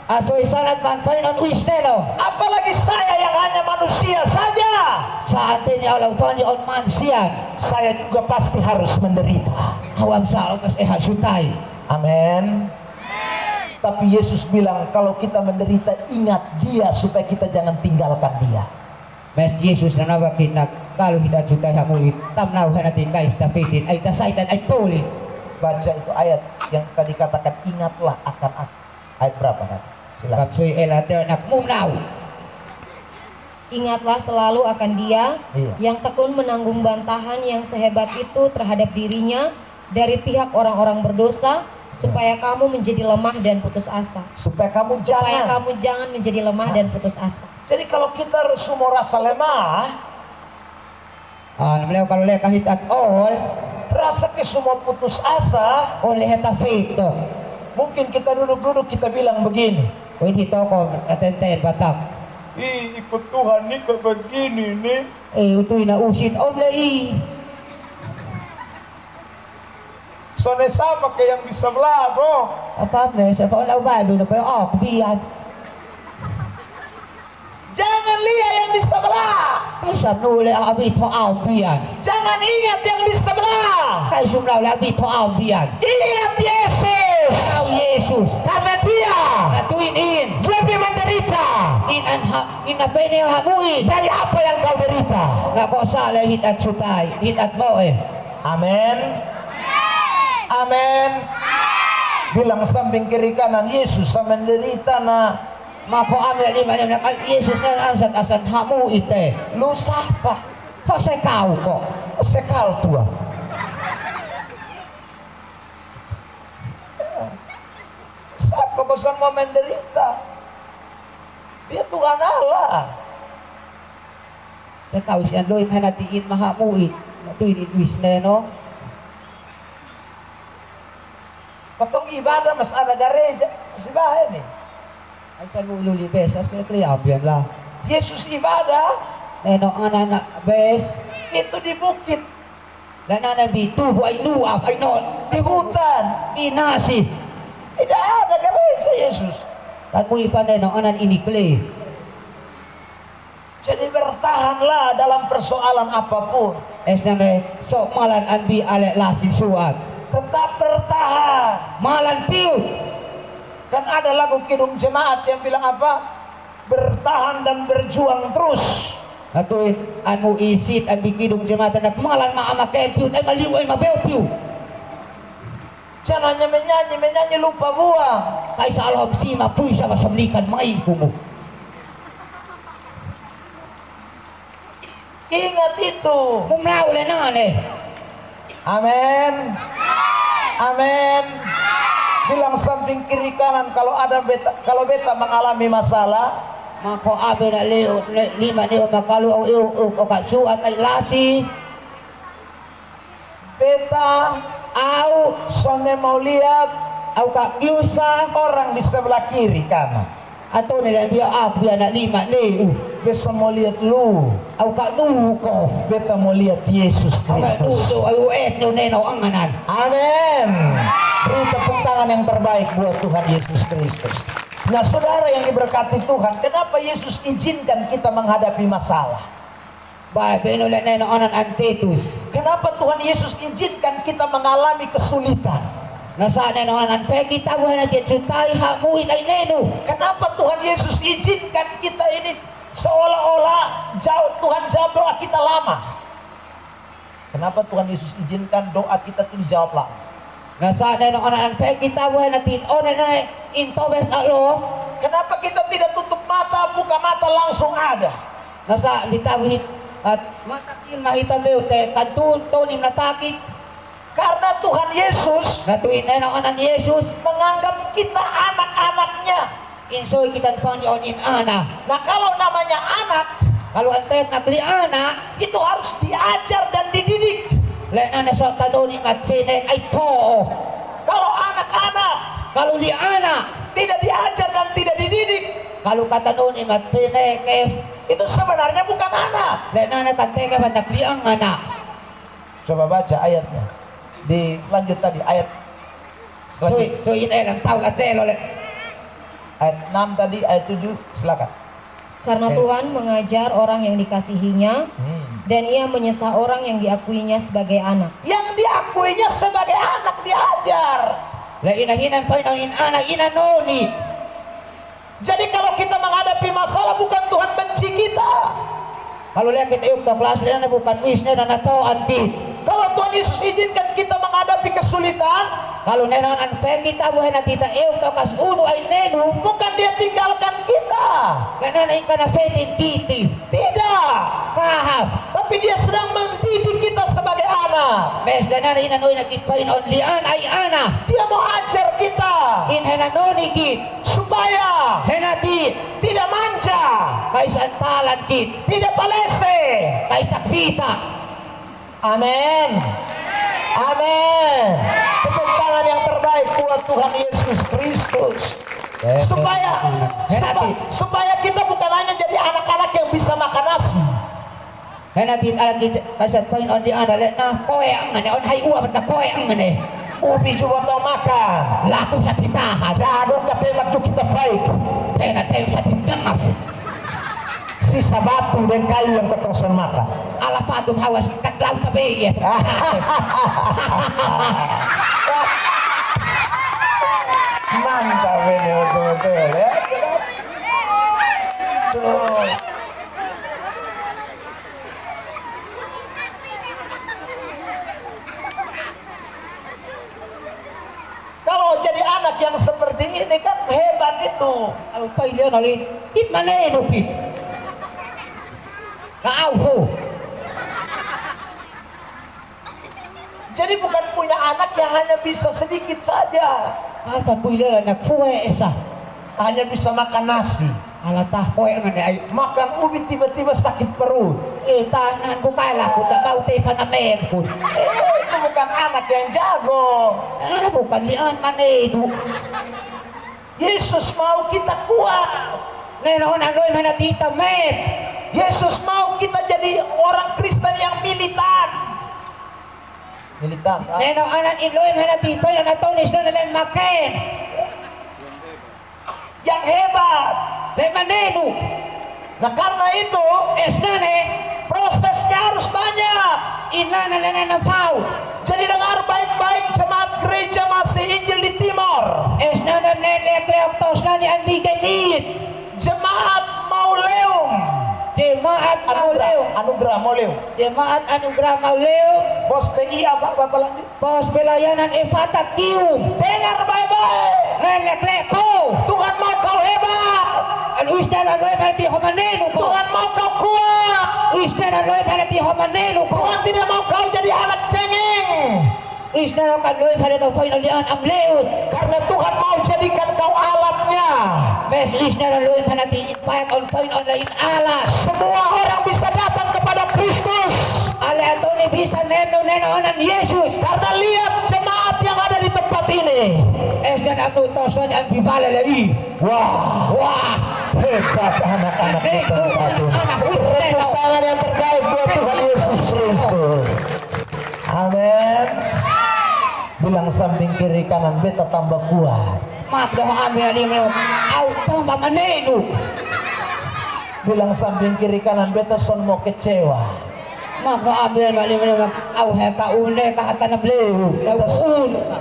asoy sanat manfain on uisteno. Apalagi saya yang hanya manusia saja, Sa atin ni alang fani on mansiyan. saya juga pasti harus menderita. Hawam sa mas hasutay. Amin. Tapi Yesus bilang kalau kita menderita ingat dia supaya kita jangan tinggalkan dia. Mes Yesus na nawakit na kalau kita sutay hamulit. Tamnaw ka natin guys tapitin ay tasaitan ay puli. Baca itu ayat yang tadi katakan ingatlah akan aku. Ayat berapa tadi? Silakan. Kapsoy elater nak mumnaw. Ingatlah selalu akan dia Iya. yang tekun menanggung bantahan yang sehebat itu terhadap dirinya dari pihak orang-orang berdosa, supaya kamu menjadi lemah dan putus asa. Supaya kamu Supaya jangan. kamu jangan menjadi lemah dan putus asa. Jadi kalau kita semua rasa lemah, Namlew kalau le kahit at all. rasa ke semua putus asa, Oleh heta faith. mungkin kita duduk-duduk kita bilang begini, Pwede ito ko atente batak. ikut Tuhan nih kok begini nih. Itu na usit online. Soalnya sama kayak yang di sebelah bro. Apa mes? Apa na bago na pa biyan. Jangan lihat yang di sebelah. Kay samnule ang abi to biyan. Jangan ingat yang di sebelah. Kay sumlaw la abi to biyan. Ingat Yesus. Kau Yesus. Karena dia Natuin lebih menderita in na pene hamuin. dari apa yang kau derita. Na ko sala hit at sutay, hit at mo Amin. Amin. Bilang samping kiri kanan, Yesus menderita na. Mako amla lima na Yesus na ansat asan hamu ite. Lu siapa? Kau sa kau ko. Sekal tua. Siapa bosan mau menderita? Dia Tuhan Allah. Sa kau siya loy hanatiin mahamuin. Natuin idwis na no. Potong ibadah mas ada gereja. Masih bahaya nih. Ay panululi besas na kliabyan la. Yesus ibadah Neno anak bes. itu di bukit, Lanana bitu ay luaf ay non. di hutan. Minasi. Tidak ada gereja Yesus. Kan mo ipaneno anan inikli. Jadi bertahanlah dalam persoalan apapun. Es na sok malan anbi ale lasin suat. Tetap bertahan. Malan piu. Kan ada lagu Kidung Jemaat yang bilang apa? Bertahan dan berjuang terus. Atoy anu isit ang bikidong jematan na malan maama kempiu ay maliw ay mabelpiu. Jangan hanya menyanyi lupa buang. Ay sa alham sima puy sa masablikan may kumo. Ingat itu. Mumlaw le na Amin. Amin. Bilang samping kiri kanan kalau beta mengalami masalah, Mako abe na leo lima leo makalu o kasuat ay lasi. beta Au sonne mau lihat au ka giuspa orang di sebelah kiri kanan. ato nila dia abu na lima leo. Beta mau lihat lu. Au ka nuko. Beta mau lihat Yesus Au ka Kristus. nuko ay uet no neno anganan. Amin. Beri tepuk tangan yang terbaik buat Tuhan Yesus Kristus. Nah saudara yang diberkati Tuhan, kenapa Yesus izinkan kita menghadapi masalah? Ba beno le neno anan antetus. Kenapa Tuhan Yesus izinkan kita mengalami kesulitan? Nasa neno anan pe kita buhay na tiyutay hamuin ay neno. Kenapa Tuhan Yesus izinkan kita ini seolah-olah Tuhan jawab doa kita lama? Kenapa Tuhan Yesus izinkan doa kita itu dijawab lama? Nasa neno anan pe kita buhay na tiyutay na intobes alo. Kenapa kita tidak tutup mata, buka mata langsung ada? Nasa bitawit at matakin mahita beute kadun tonim natakit. Karena Tuhan Yesus Natuin neno anan Yesus. menganggap kita anak-anaknya. Insoy kita Panginoon in ana. Nah kalau namanya anak, Kalau antep nagli ana. itu harus diajar dan dididik. Lena na sa tanonim at finek ay po. Kalau anak-anak Kalau li ana. tidak diajar dan tidak dididik, Kalau katanonim at finek itu sebenarnya bukan anak. Lena na kanteka man nagli ang ana. Coba baca ayatnya. Dilanjut tadi ayat selanjutnya. So in elang tau la telo le. Ayat 6 tadi, ayat 7, silakan. Karena Tuhan mengajar orang yang dikasihinya dan ia menyesah orang yang diakuinya sebagai anak. Yang diakuinya sebagai anak diajar. La inahinan Panginoon in ana inanoni. Jadi kalau kita menghadapi masalah, bukan Tuhan benci kita. Kalau lihat kita yuk kelas na bukan wish na nato anti. Kalau Tuhan Yesus izinkan kita menghadapi kesulitan, Kalau nenon an pe kita buhay na tita yuk kas uno ay nenu. bukan Dia tinggalkan kita. Lena na ikana fetin titi. Tidak. Kahap. Tapi Dia sedang mendidik kita sebagai anak. Mes na na inanoy nagkitpain lian ay ana. Dia mau ajar kita In henanoni kit. supaya Henati. tidak manja, Kay santalan kit. tidak palese. Kay takpita. Amin. Amin. Tepuk tangan yang terbaik buat Tuhan Yesus Kristus. supaya kita bukan hanya jadi anak-anak yang bisa makan nasi. Henati alagi kasat pain on di ana let na koe ang ngene on hay uwa na koe ang ngene. Ubi coba tau makan. Laku sa titahan. Jadong katembak tuh kita fight. Henati sa titangaf. Sisa batu dan kayu yang ketongsan makan. Ala patum hawas katlaw tabi. Mantap ini betul-betul ya. Tuh. Kalau jadi anak yang seperti ini kan hebat itu. Al pailian ali it mane duki. Kaau. Jadi bukan punya anak yang hanya bisa sedikit saja. Alta pailian na kuwe esa. Hanya bisa makan nasi. Ala tah koe ngene ay Makan ubi tiba-tiba sakit perut. tanan ko kala ko na bau te panameng ko. Itu bukan anak yang jago. Ano na bukan lian mane du. Yesus mau kita kuat. Nenon aloy manatita met. Yesus mau kita jadi orang Kristen yang militan. Militan. Nenon anan inloy manatita na natonis na nalan maken. Yang hebat. Le manenu. Nah karena itu Esnane prosesnya harus banyak. inlana na pau. Jadi dengar baik-baik jemaat gereja masih Injil di Timor. Esnana nelek tos na ni anbiganin. Jemaat Mauleum. Jemaat Mauleum. Anugerah Mauleum. Jemaat Anugerah Mauleum. Bos PGI apa lagi? Pos pelayanan Efata Kium. Dengar baik-baik. Nelek ko. Tuhan mau kau hebat. Al ustad aloy manati homanenu ko. Tuhan mau kau kuat. Ustad aloy manati homanenu ko. Tuhan tidak mau kau jadi anak cengeng. Ustad aloy manati final dian amleut. Karena Tuhan mau jadikan kau alatnya. Bes ustad aloy manati impact on point online alas. Semua orang bisa datang kepada Kristus. Ale atoni bisa neno onan Yesus. Karena lihat jemaat yang ada di tempat ini. Esdan abnu toswan ang bibala lai. Wah, hebat anak-anak di tempat ini. Tepuk tangan yang terbaik buat Tuhan Yesus Kristus. Amin. Bilang samping kiri kanan beta tambah kuat. Mak doa amin ali mo. Au tamba manenu. Bilang samping kiri kanan beta son mau kecewa. Mak doa amin ali mo. Au heka une ka hata bleu.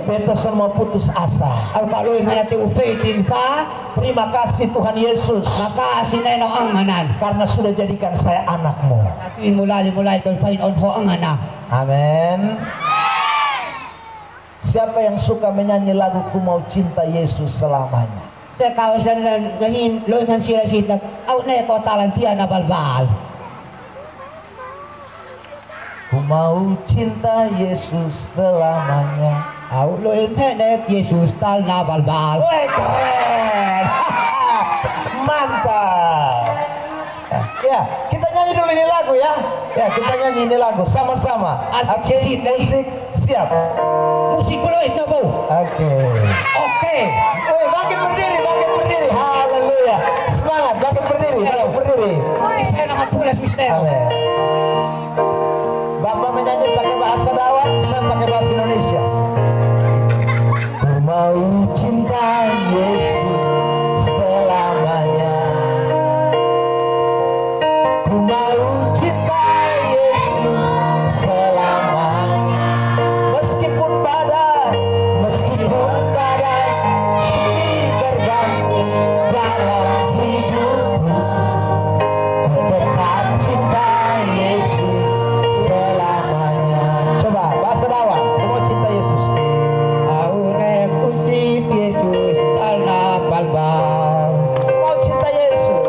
Beta son mau putus asa. Au kaloy manati ufeitin fa. Terima kasih Tuhan Yesus. Makasih neno ang anan. Karena sudah jadikan saya anakmu. Atin mulali tol fain on ho ang anak. Amin. Siapa yang suka menyanyi lagu Ku Mau Cinta Yesus Selamanya? Sa kawasan nahin loy man sila sita. Au ne ko talantia na balbal. Ku mau cinta Yesus selamanya. Au loy penek Yesus tal na balbal. Woi keren. Mantap. Ya, kita nyanyi dulu ini lagu ya. Ya, kita nyanyi ini lagu sama-sama. Oke, musik siap. Musik loy na po. Oke. Oke. Woi, bangkit berdiri, bangkit berdiri. Haleluya. Semangat, bangkit berdiri, bangkit berdiri. Saya nama pula mister. Amin. Bapak menyanyi pakai bahasa Dawan, saya pakai bahasa Indonesia. Ku mau cinta Yesus selamanya. Ku mau cinta Yesus selamanya. Meskipun badai silih berganti dalam hidupku, ku tetap cinta Yesus selamanya. Coba bahasa Dawan, ku mau cinta Yesus. Au ne kusip Yesus tal na balbal. Mau cinta Yesus.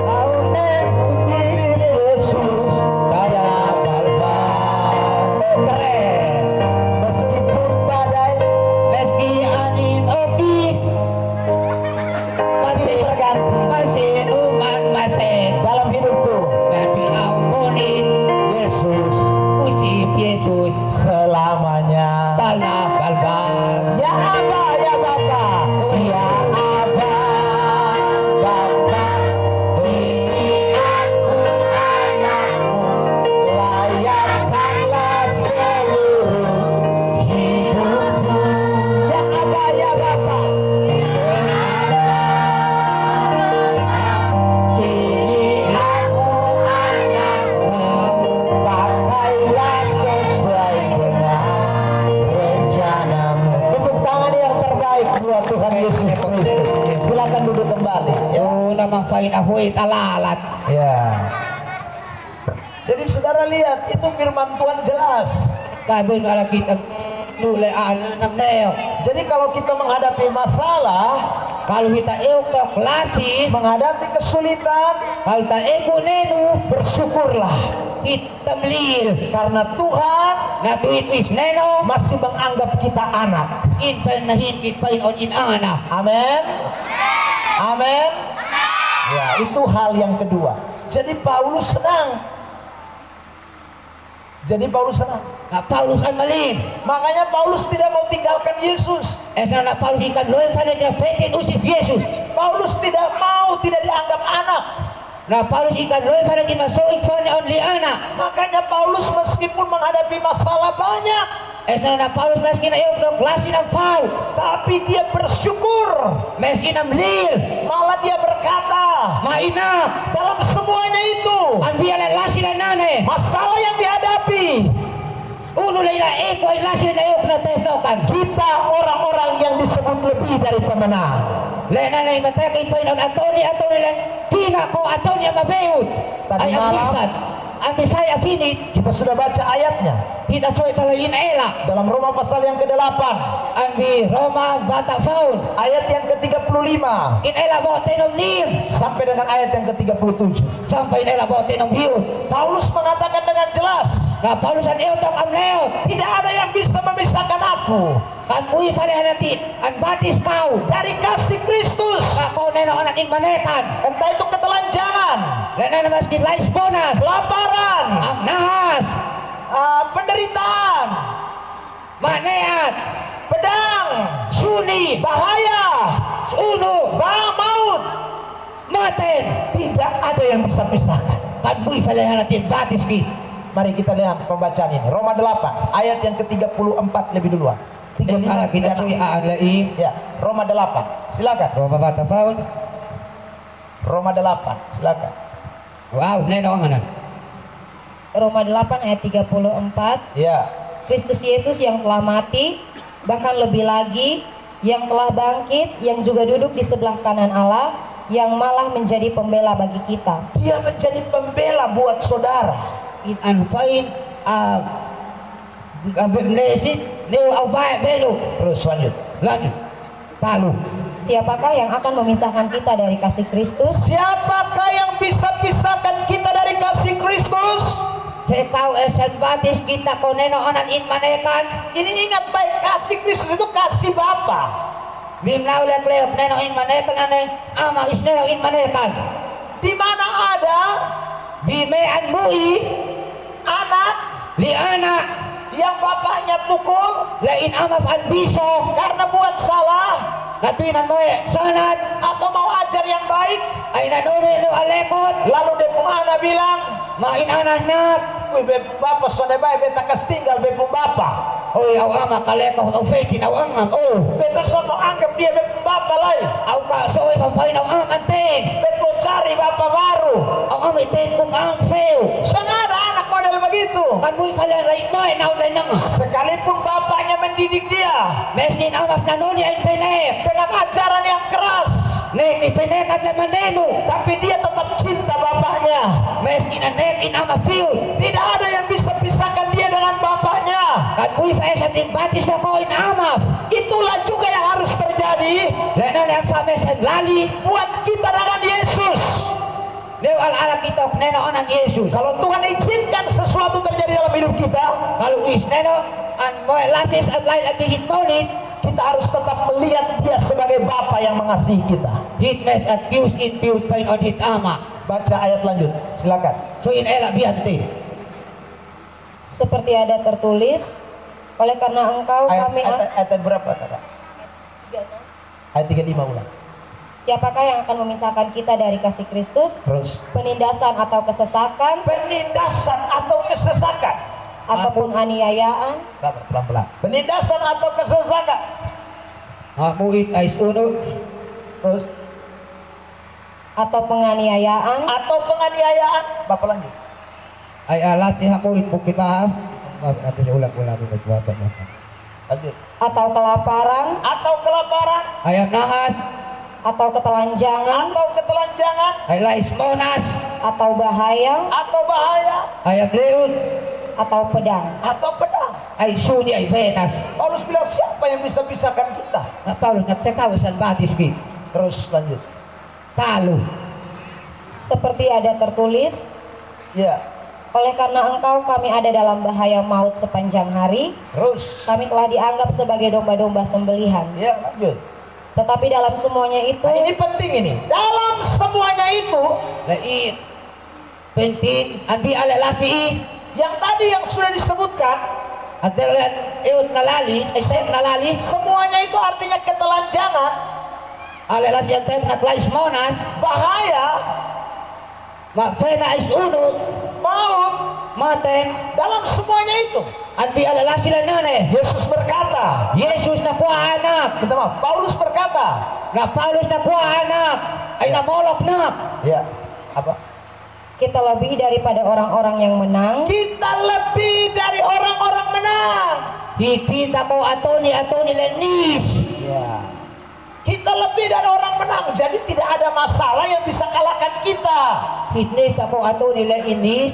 Au ne kusip Yesus tal na balbal. keren. Meskipun badai Meski angin oki silih berganti masih uman masih dalam hidupku, Bagi ampunin Yesus kusip Yesus selamanya. tal na balbal. Ya Aba, ya Bapa, ya Aba, Tuhan Yesus Kristus. Silakan duduk kembali. Ya. Oh, namang fain ahoy talalat. Ya. Jadi saudara lihat itu firman Tuhan jelas. Sabi wala kita nulaan ng neo. Jadi kalau kita menghadapi masalah, Kalau kita ito klase, menghadapi kesulitan, kalau ta eko nenu, bersyukurlah itamlil. karena Tuhan Na tuit is neno, masih menganggap kita anak. in pen na hingit pa on in ana. Amin. Amin. Ya, itu hal yang kedua. Jadi Paulus senang. Na Paulus ang malin. Makanya Paulus tidak mau tinggalkan Yesus. Esa na Paulus ikan loen pa na petin usip Yesus. Paulus tidak mau tidak dianggap anak. Na Paulus ikan loen pa na masuik pa na only ana. Makanya Paulus meskipun menghadapi masalah banyak, Esa na Paulus meski na ito klase ng Paul. tapi dia bersyukur. Meski na mlil. Malah dia berkata, Maina. dalam semuanya itu, Ang biyalan lasi na nane. masalah yang dihadapi, Uno lang na eko ay lasi na ito na tefnokan. kita orang-orang yang disebut lebih dari pemenang. Lena na imatay kay Painon Antoni lang. Tina ko Antoni mabeut. Tadi Ay ang malam. minsan. Ang misay afinit. Kita sudah baca ayatnya Kita soy talayin ela. dalam Roma pasal yang ke-8, Ang di Roma bata faun. ayat yang ke-35 In ela bote ng nir. sampai dengan ayat yang ke-37. Sampai in ela bote ng hiut. Paulus mengatakan dengan jelas, Na paulusan eutong ang neot. tidak ada yang bisa memisahkan aku Ang mui pareha natin. Ang batis kau. dari kasih Kristus. Ako na noon ang inmanetan. Entah itu ketelanjangan, Lena na maskin lais bonas. kelaparan, Ang nahas. penderitaan, Maneat. pedang, Suni. bahaya, Uno. maut. Maten. Tidak ada yang bisa pisahkan. Ang mui pareha natin batis ki. Mari kita lihat pembacaan ini. Roma 8 ayat yang ke-34 lebih duluan. 35, Kala kita soy aalaim. Ya, Roma 8. Silakan. Roma bata faun. Roma 8. Silakan. Wow, neno ang anak. Roma 8 ayat 34. Ya. Kristus Yesus yang telah mati, bahkan lebih lagi yang telah bangkit, yang juga duduk di sebelah kanan Allah, yang malah menjadi pembela bagi kita. Dia menjadi pembela buat saudara. In anfain abnesit neo awbae belo. Terus lanjut. Lagi. Salu. Siapakah yang akan memisahkan kita dari kasih Kristus? Siapakah yang bisa pisahkan kita dari kasih Kristus? Setau esen batis kita koneno onan in manekan. Ini ingat baik, kasih Kristus itu kasih Bapa. Bimnau lek leop neno in manekan ane ama is neno in manekan. Di mana ada Bimean mui anak li anak yang bapaknya pukul lain ama pan biso karena buat salah natuinan mo sanad atau mau ajar yang baik, ay nanone no alekot lalu dia pun anak bilang, main anak nak. wih Bapak sudah baik, beta kas tinggal bepung Bapak. Oy aw ama kaleko aw fake aw angam oh Beta sono anggap dia bepung Bapak lain. aw ka soy pampain aw ang anteng Beta mau cari Bapak baru. aw am iten kung ang feo Sana ada anak model begitu. kan muy pala lain mo naw lain nang Sekalipun bapaknya mendidik dia meskin amap nanoni ay penek dengan ajaran yang keras, nek ipenek at lamaneno tapi dia tetap cinta bapaknya. meskin anek in ama piu Tidak ada yang bisa pisahkan dia dengan bapaknya. kan muy pa sa ting batis na ko in amap Itulah juga yang harus terjadi lenan ang sa mesen lali buat kita dengan Yesus. leo al-ala kitok neno onan Yesus Kalau Tuhan izinkan sesuatu terjadi dalam hidup kita, kalau is neno an mo lasis at lain at hit monit kita harus tetap melihat dia sebagai Bapa yang mengasihi kita. hit mes at use in piu pain on hit ama Baca ayat lanjut, silakan. so in ela biante Seperti ada tertulis, oleh karena engkau kami Ayat berapa, Kakak? Ayat 35 ulang. Siapakah yang akan memisahkan kita dari kasih Kristus? Terus. Penindasan atau kesesakan, Penindasan atau kesesakan. ataupun aniayaan, Sabar, pelan-pelan. Penindasan atau kesesakan. hamuit ay uno Terus. atau penganiayaan, Atau penganiayaan. Bapak lanjut. ay alat ni hamuit bukit maaf. Maaf, natin sa ulang-ulang yung nagwapa mo. Lanjut. atau kelaparan, Atau kelaparan, ayam nahas, atau ketelanjangan, atau ketelanjangan, ay lais monas, atau bahaya, atau bahaya, ayam leun, atau pedang. atau pedang. ay suni, ay venas. Paulus bilang siapa yang bisa pisahkan kita? Na Paulo nagsakawasan batis ki. Terus lanjut. Talo. Seperti ada tertulis, Ya, oleh karena engkau kami ada dalam bahaya maut sepanjang hari, terus. kami telah dianggap sebagai domba-domba sembelihan. Ya, lanjut. Tetapi dalam semuanya itu, Nah, ini penting ini. Dalam semuanya itu, Lai penting andi alalasi yang tadi yang sudah disebutkan, adalah eut nalali, esep nalali, semuanya itu artinya ketelanjangan, alalasi yang tep naklais monas, bahaya, ma vena is uno, maut. maten, Dalam semuanya itu, andi alalasi lang nane. Yesus berkata, Yesus na kuha anak, minta maaf, Paulus berkata, na Paulus na kuha anak, ay namolok na. ya, apa? kita lebih daripada orang-orang yang menang, Kita lebih dari orang-orang menang. Hikita ko atoni lenis. Ya. Kita lebih dari orang menang, jadi tidak ada masalah yang bisa kalahkan kita. Hitnis ako atoni lenis,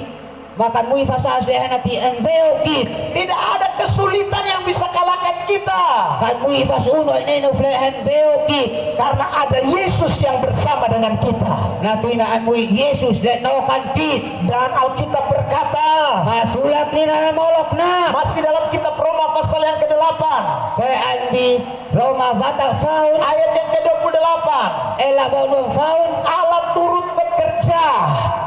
makan mui fasas lehan ati ang beokit. Tidak ada kesulitan yang bisa kalahkan kita. Kan mui fas uno ineno flehan beokit. Karena ada Yesus yang bersama dengan kita. Napinaan mui Yesus le no kantit. Dan Alkitab berkata, Masulap ni na namolok na. masih dalam kitab Roma pasal yang ke-8, Kaya andi Roma bata faun, ayat yang ke-28, ela bonong faun, Allah turut bekerja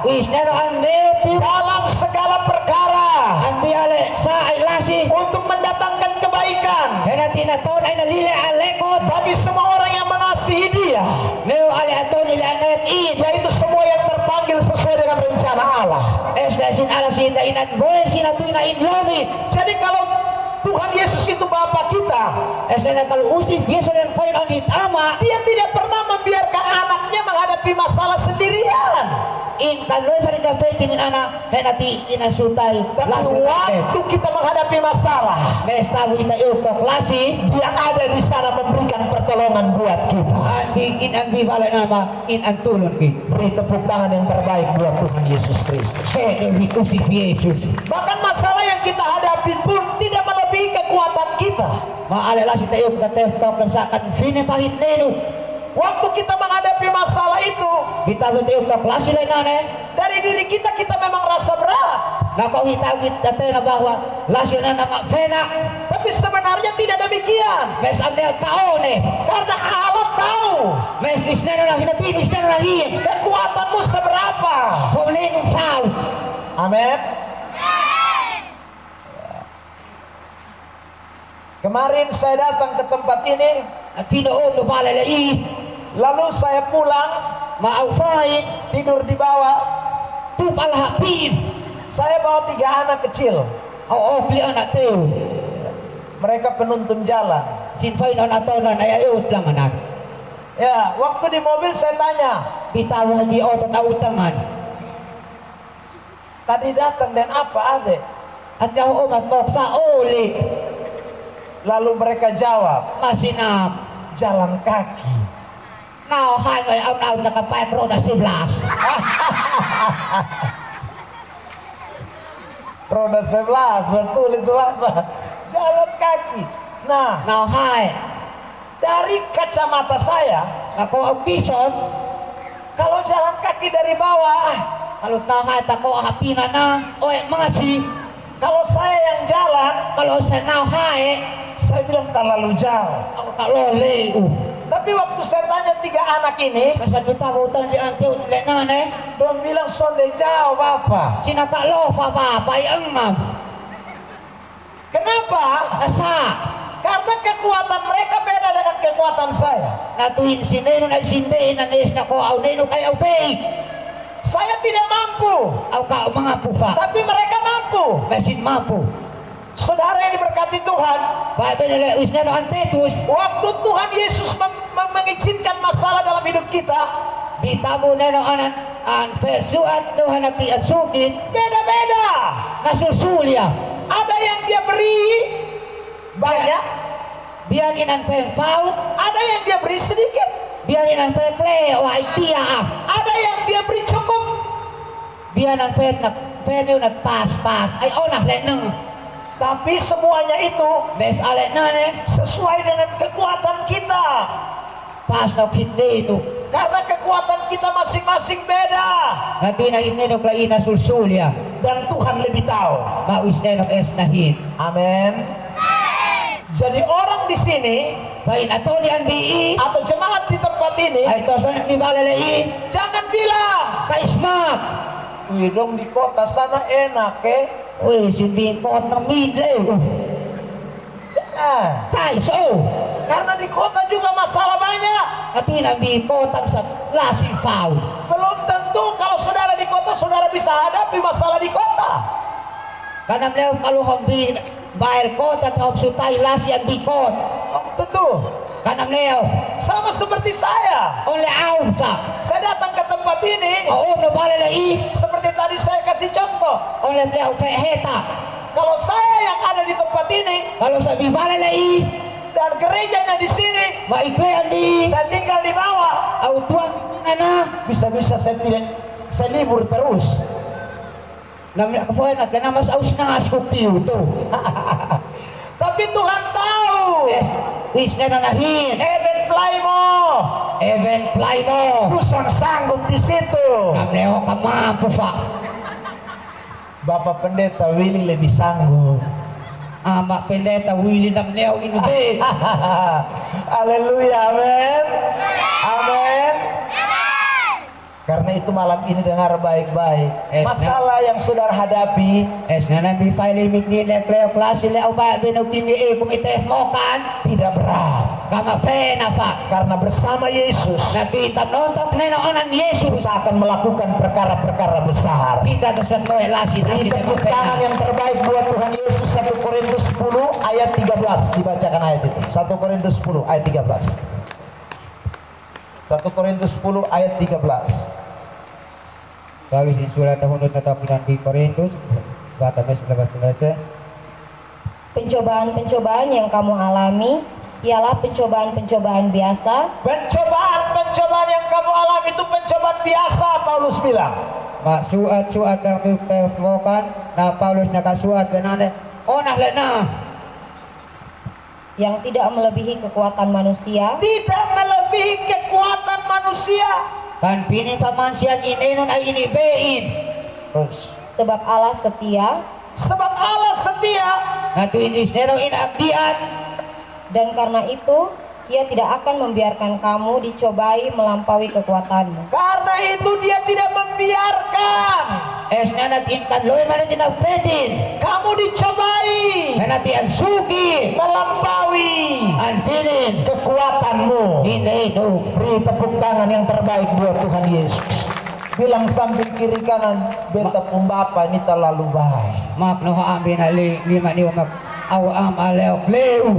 wis nero ang beokit. dalam segala perkara Andi ale sa ay lasi. untuk mendatangkan kebaikan Kaya tinaton ay nalile alekot. bagi semua orang yang mengasihi Dia, Neo ale atoni le anet in. yaitu semua yang terpanggil sesuai dengan rencana Allah. Esdasin alasin da inat boy sinatuina in lomit. Jadi kalau Tuhan Yesus itu Bapa kita, Esdana kalau usik Yesus dan poin on hitama. Dia tidak pernah membiarkan anaknya menghadapi masalah sendirian. In kaloy pa rin na fetin in ana. Kaya nati inasultay. Tapi waktu kita menghadapi masalah, Mestabu ita ko klasi. yang ada di sana memberikan pertolongan buat kita. Andi in andi bala nama in ang tulon ki. Beri tepuk tangan yang terbaik buat Tuhan Yesus Kristus. Kaya ni usik Yesus. Bahkan masalah yang kita hadapi pun tidak melebihi kekuatan kita. Maalala si tayo kateftop ng sakan finipahit neno. Waktu kita menghadapi masalah itu, Bitaw tayo ka klasi lang nane. dari diri kita memang rasa berat. Nakauhitawit natin na bahwa lasyo na nama fena. Tapi sebenarnya tidak demikian. Mes ang neo taon eh. Karena Allah tahu Mes isnero na hinatin isnero na hin. kekuatanmu seberapa. Pumulin yung foul. Amin. Kemarin saya datang ke tempat ini, At pinoon no balalai. lalu saya pulang, Maawfahit. tidur di bawah. Tupalhapin. Saya bawa 3 anak kecil. Oo, kli anak teo. Mereka penuntun jalan. Sinfay non atonan ay ayot lang anak. Ya, waktu di mobil saya tanya, Bitawan di otot autangan. tadi datang dan apa adek? At yaw umat mo sa uli. Lalu mereka jawab, Masinap. jalan kaki. Now, hangoy out na kapatro na si Blas. Roda 11, betul itu apa? Jalan kaki. Nah, Now, hi. dari kacamata saya, Ako ang bison. kalau jalan kaki dari bawah, Kalau now, ako hapina na. Oy, mga si. kalau saya yang jalan, Kalau sa now, hi. saya bilang terlalu jauh. Ako kalole. Tapi waktu saya tanya 3 anak ini, Masa kita utang di anteo nila nanay. dong bilang sonde jauh Bapak. Sinakalo pa ba? Bayang mam. Kenapa? Asa. Karena kekuatan mereka beda dengan kekuatan saya. Natuhin sineno na sinbehin na nes na ko. Aw neno kay aw Saya tidak mampu, Aw ka mga pupa. tapi mereka mampu. Mesin mampu. Saudara yang diberkati Tuhan, Babe nila is na ang tetus. waktu Tuhan Yesus mengizinkan masalah dalam hidup kita, Bitabo na no anan ang pesuan no hanapi ang sukit. beda-beda. Nasusulya. Ada yang dia beri banyak, biarin ang paut, ada yang dia beri sedikit, biarin ang play o idea, ada yang dia beri cukup. biarin ang nagpas-pas, ay nakleneng. Tapi semuanya itu Bes alet na sesuai dengan kekuatan kita. pas na kitli ito. Karena kekuatan kita masing-masing beda. Nabi na itinok lain na sulsulya, Dan Tuhan lebih tahu. mawis na ng esnahin. Amin. Jadi orang di sini Kain ato ni NBI, atau jemaat di tempat ini ay to sa nagbibalalain, jangan bilang, kay smak. wih dong di kota sana enak Uy, sinbihin ko ng midle. Jangan. Kay so, Karena di kota juga masalah banyak. tapi nabi ko tam sa lasing foul. Belum tentu kalau saudara di kota saudara bisa hadapi masalah di kota. Kanam leo kaluhang bayar ko tatawag sutay lasi ang bikot. Oh, tentu. Kanam leo, Sama seperti saya. only aum sa. Saya datang ke tempat ini Oo, no balalai, seperti tadi saya kasih contoh. only leo peheta. Kalau saya yang ada di tempat ini Kalau sa bibalalai, dan gerejanya di sini, maiklean di saya tinggal di bawah. autuang na Bisa-bisa saya libur terus. namanya kapuan at na mas aus na askupiw to. Tapi Tuhan tahu. Yes, wis na nanahin. Eben Playmo, Even play mo. Dusan sanggup di situ. Namleo ka mampu fa. Bapak Pendeta Willy lebih sanggup. Ama pendeta Willy namleo inube. Haleluya, amin. Amin. Karena itu malam ini dengar baik-baik. Masalah yang saudara hadapi Es na nabi file mig ni le pleo klase le ba binog tini kumite mo kan. tidak berat. Kama pena pa. Karena bersama Yesus Nakita nonton na onan Yesus. kita akan melakukan perkara-perkara besar. Kita tersebut mo lasi Beri tepuk tangan yang terbaik buat Tuhan Yesus. 1 Korintus 10 ayat 13. Dibacakan ayat itu. 1 Korintus 10 ayat 13. 1 Korintus 10 ayat 13. Kami sin surat tahunut na tapinan di Korintus. Bata mes 11. Pencobaan-pencobaan yang kamu alami ialah pencobaan-pencobaan biasa Pencobaan-pencobaan yang kamu alami itu pencobaan biasa, Paulus bilang. Suat-suat kami kemokan na Paulus nakasuat kanane. Onah le na. yang tidak melebihi kekuatan manusia, Tidak melebihi kekuatan manusia. Kan pini pamansian inenon ay inibein. Terus. sebab Allah setia Sebab Allah setia. Natuin isnero inabdian. dan karena itu Ia tidak akan membiarkan kamu dicobai melampaui kekuatanmu. Karena itu dia tidak membiarkan Esnya natintan loy mana tinapedin. kamu dicobai Nanatian suki. melampaui Antilin. kekuatanmu. Ineno. Beri tepuk tangan yang terbaik buat Tuhan Yesus. Bilang samping kiri kanan, beta pun Bapa ini terlalu baik. Mak no amin ali lima ni mak awam aleo pleu.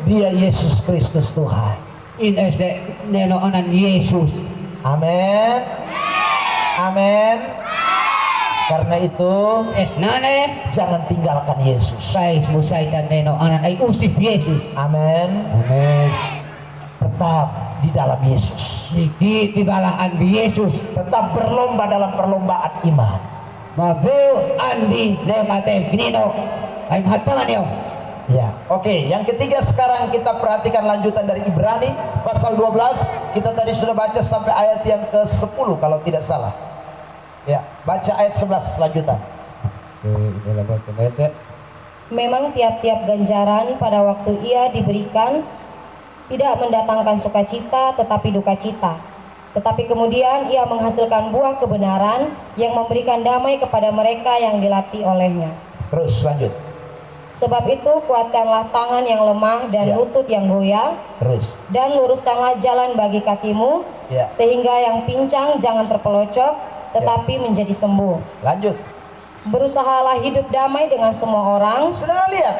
Dia Yesus Kristus Tuhan. In esde neno onan Yesus. Amin. Amin. Karena itu Esnane jangan tinggalkan Yesus. sais musay dan neno onan ay usif Yesus. Amin. Amen. Tetap di dalam Yesus. Di tibalaan di Yesus. Tetap berlomba dalam perlombaan iman. Mabeu andi negatif gnino. Ay mahatangan niyo. Ya, oke. Yang ketiga sekarang kita perhatikan lanjutan dari Ibrani pasal 12. Kita tadi sudah baca sampai ayat yang ke-10 kalau tidak salah. Ya, baca ayat 11 lanjutan. Memang tiap-tiap ganjaran pada waktu ia diberikan tidak mendatangkan sukacita tetapi duka cita. Tetapi kemudian ia menghasilkan buah kebenaran yang memberikan damai kepada mereka yang dilatih olehnya. Terus lanjut. Sebab itu kuatkanlah tangan yang lemah dan Ya. lutut yang goyah, Terus. dan luruskanlah jalan bagi kakimu, Ya. sehingga yang pincang jangan terpelocok tetapi menjadi sembuh. Lanjut. Berusahalah hidup damai dengan semua orang. Saudara lihat.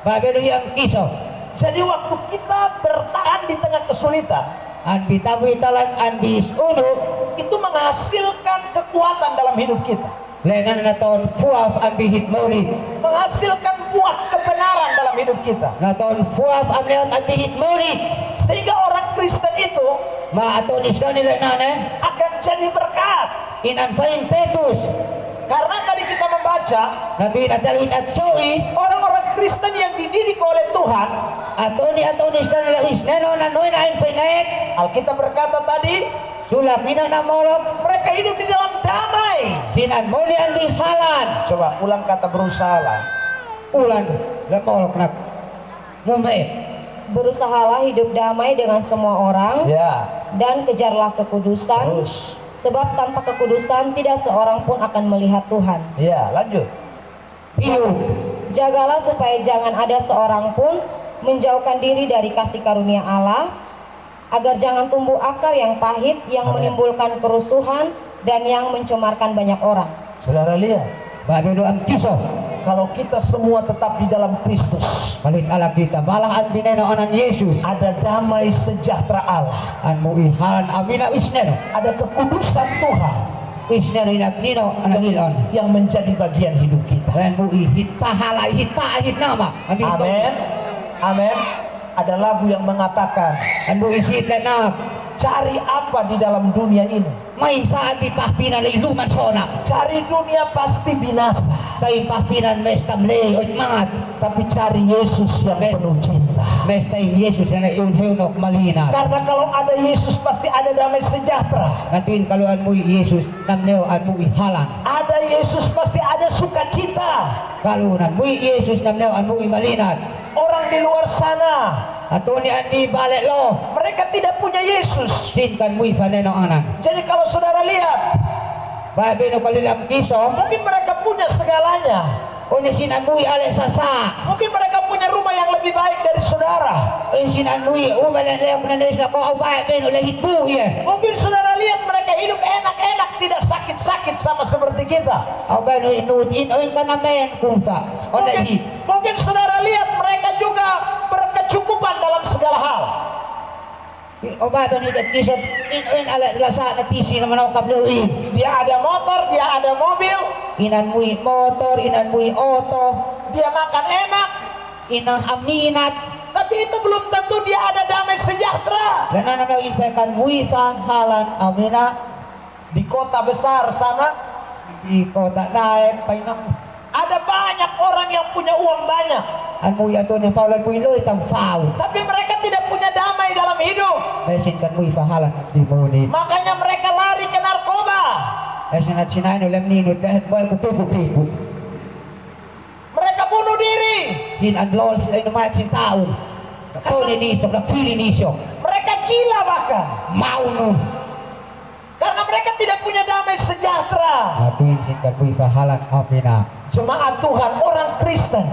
Babelu yang kiso. Jadi waktu kita bertahan di tengah kesulitan, An bitabu italan an bis uno. itu menghasilkan kekuatan dalam hidup kita. Lenan na ton fuaf an bihit mauli. Menghasilkan buah kebenaran dalam dalam hidup kita. Naton fuaf amneon atihit murid. Sehingga orang Kristen itu Maatonis na nila nane. akan jadi berkat. Inan pain tetus. Karena tadi kita membaca Nabi natalwin at soi. orang-orang Kristen yang dididik oleh Tuhan, Atonis na nila isneno nanoy na in pinaik. Alkitab berkata tadi, Sulap minang namolok. mereka hidup di dalam damai. Sinan mo niyan bihalan. Coba ulang kata berusaha lah. Ulan. Lamolok nak. Mumay. Berusahalah hidup damai dengan semua orang Ya, dan kejarlah kekudusan, terus. sebab tanpa kekudusan tidak seorang pun akan melihat Tuhan. Ya, lanjut. Iyo. Jagalah supaya jangan ada seorang pun menjauhkan diri dari kasih karunia Allah, agar jangan tumbuh akar yang pahit yang Amin. menimbulkan kerusuhan dan yang mencemarkan banyak orang. Saudara lihat, Babi doang kiso. kalau kita semua tetap di dalam Kristus, Palit ala kita. Balahan bineno anan Yesus. ada damai sejahtera Allah, An mo ihalan amina isneno. ada kekudusan Tuhan Isneno inagnino ananilon. yang menjadi bagian hidup kita. Dan mo ihit pahala ihit paahit nama. Andito. Amin. Amin. Ada lagu yang mengatakan, An mo isit na cari apa di dalam dunia ini? main saat di pahpinan luman sonak. Cari dunia pasti binasa, Kay pahpinan mestam leo mangat. tapi cari Yesus yang penuh cinta. Mestay Yesus na iunheunok malina. Karena kalau ada Yesus pasti ada damai sejahtera. Natuin kaluan mo Yesus namneo an mo ihalan. Ada Yesus pasti ada sukacita. Kalunan mo Yesus namneo an mo imalinat. Orang di luar sana, Ato ni andi balik lo. mereka tidak punya Yesus. Sinkan mo ifaneno anan. Jadi kalau saudara lihat, Babi no kalilam kiso. mungkin mereka punya segalanya. Onya sinanui ale sasa. Mungkin mereka punya rumah yang lebih baik dari saudara. Onya sinanui umalan leo menalis na ko au babi no lahit buhi. Mungkin saudara lihat mereka hidup enak-enak, tidak sakit-sakit sama seperti kita. Au ba no inutin oy kanamen kumpa. Mungkin, Onay mungkin saudara lihat mereka juga berkecukupan dalam segala hal. o ba no idat kisot in oy ala lasa na tisi naman au kabluin. Dia ada motor, dia ada mobil, Inan mui motor, inan mui oto, dia makan enak, inang aminat. tapi itu belum tentu dia ada damai sejahtera. Ganan na infekan mui halan amina Di kota besar sana di kota naik painang ada banyak orang yang punya uang banyak, an mui ato ni faulan mui loy tam fau. tapi mereka tidak punya damai dalam hidup. Mesin kan mui halan di muni. Makanya mereka lari ke narkoba. Es na sinay no lam ninut kahit boy ko tupo. Mereka bunuh diri. Sin an lol sila naman sin taon. Ako ni nisok, nagpili nisok. Mereka gila bahkan. Mau no. Karena mereka tidak punya damai sejahtera. Natuin sin kan mui halan amina. Jemaat Tuhan, orang Kristen,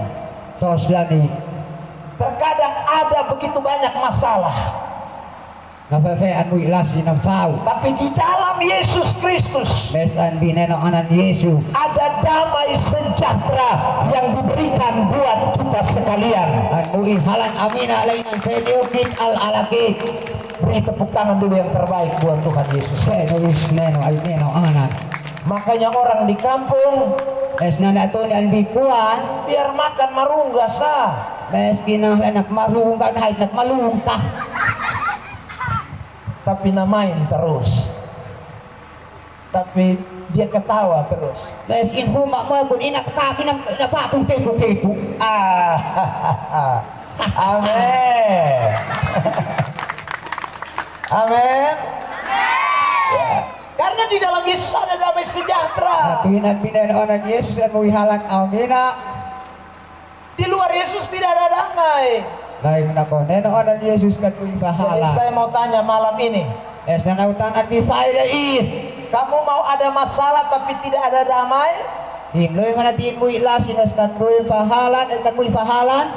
Tos lani. terkadang ada begitu banyak masalah. Napafean mui las din ang fau. Tapi di dalam Yesus Kristus Mes an bineno anan Yesus. ada damai sejahtera yang diberikan buat kita sekalian. An mui halan amina lain ang fediokit al alakit. Beri tepuk tangan dulu yang terbaik buat Tuhan Yesus. Fedois neno ay neno anan. Makanya orang di kampung Mes na nato ni albikuan. biar makan marungga sah. Mes kinahlan nakmarungan hay nakmalungka. Tapi namain terus. Tapi dia ketawa terus. Mes in huma mo kun inak tapi na patong tepo. Ah, amin. Amin. Ya, karena di dalam Yesus ada damai sejahtera. Natuin bineno anan Yesus an mui halan amina. Di luar Yesus tidak ada damai. Lain na ko neno anan Yesus kan mui Jadi pahala. saya mau tanya malam ini, Es na nautan at bifaila kamu mau ada masalah tapi tidak ada damai, Himloy manatin mo ilasinas kan mo pahalan at kan mo pahalan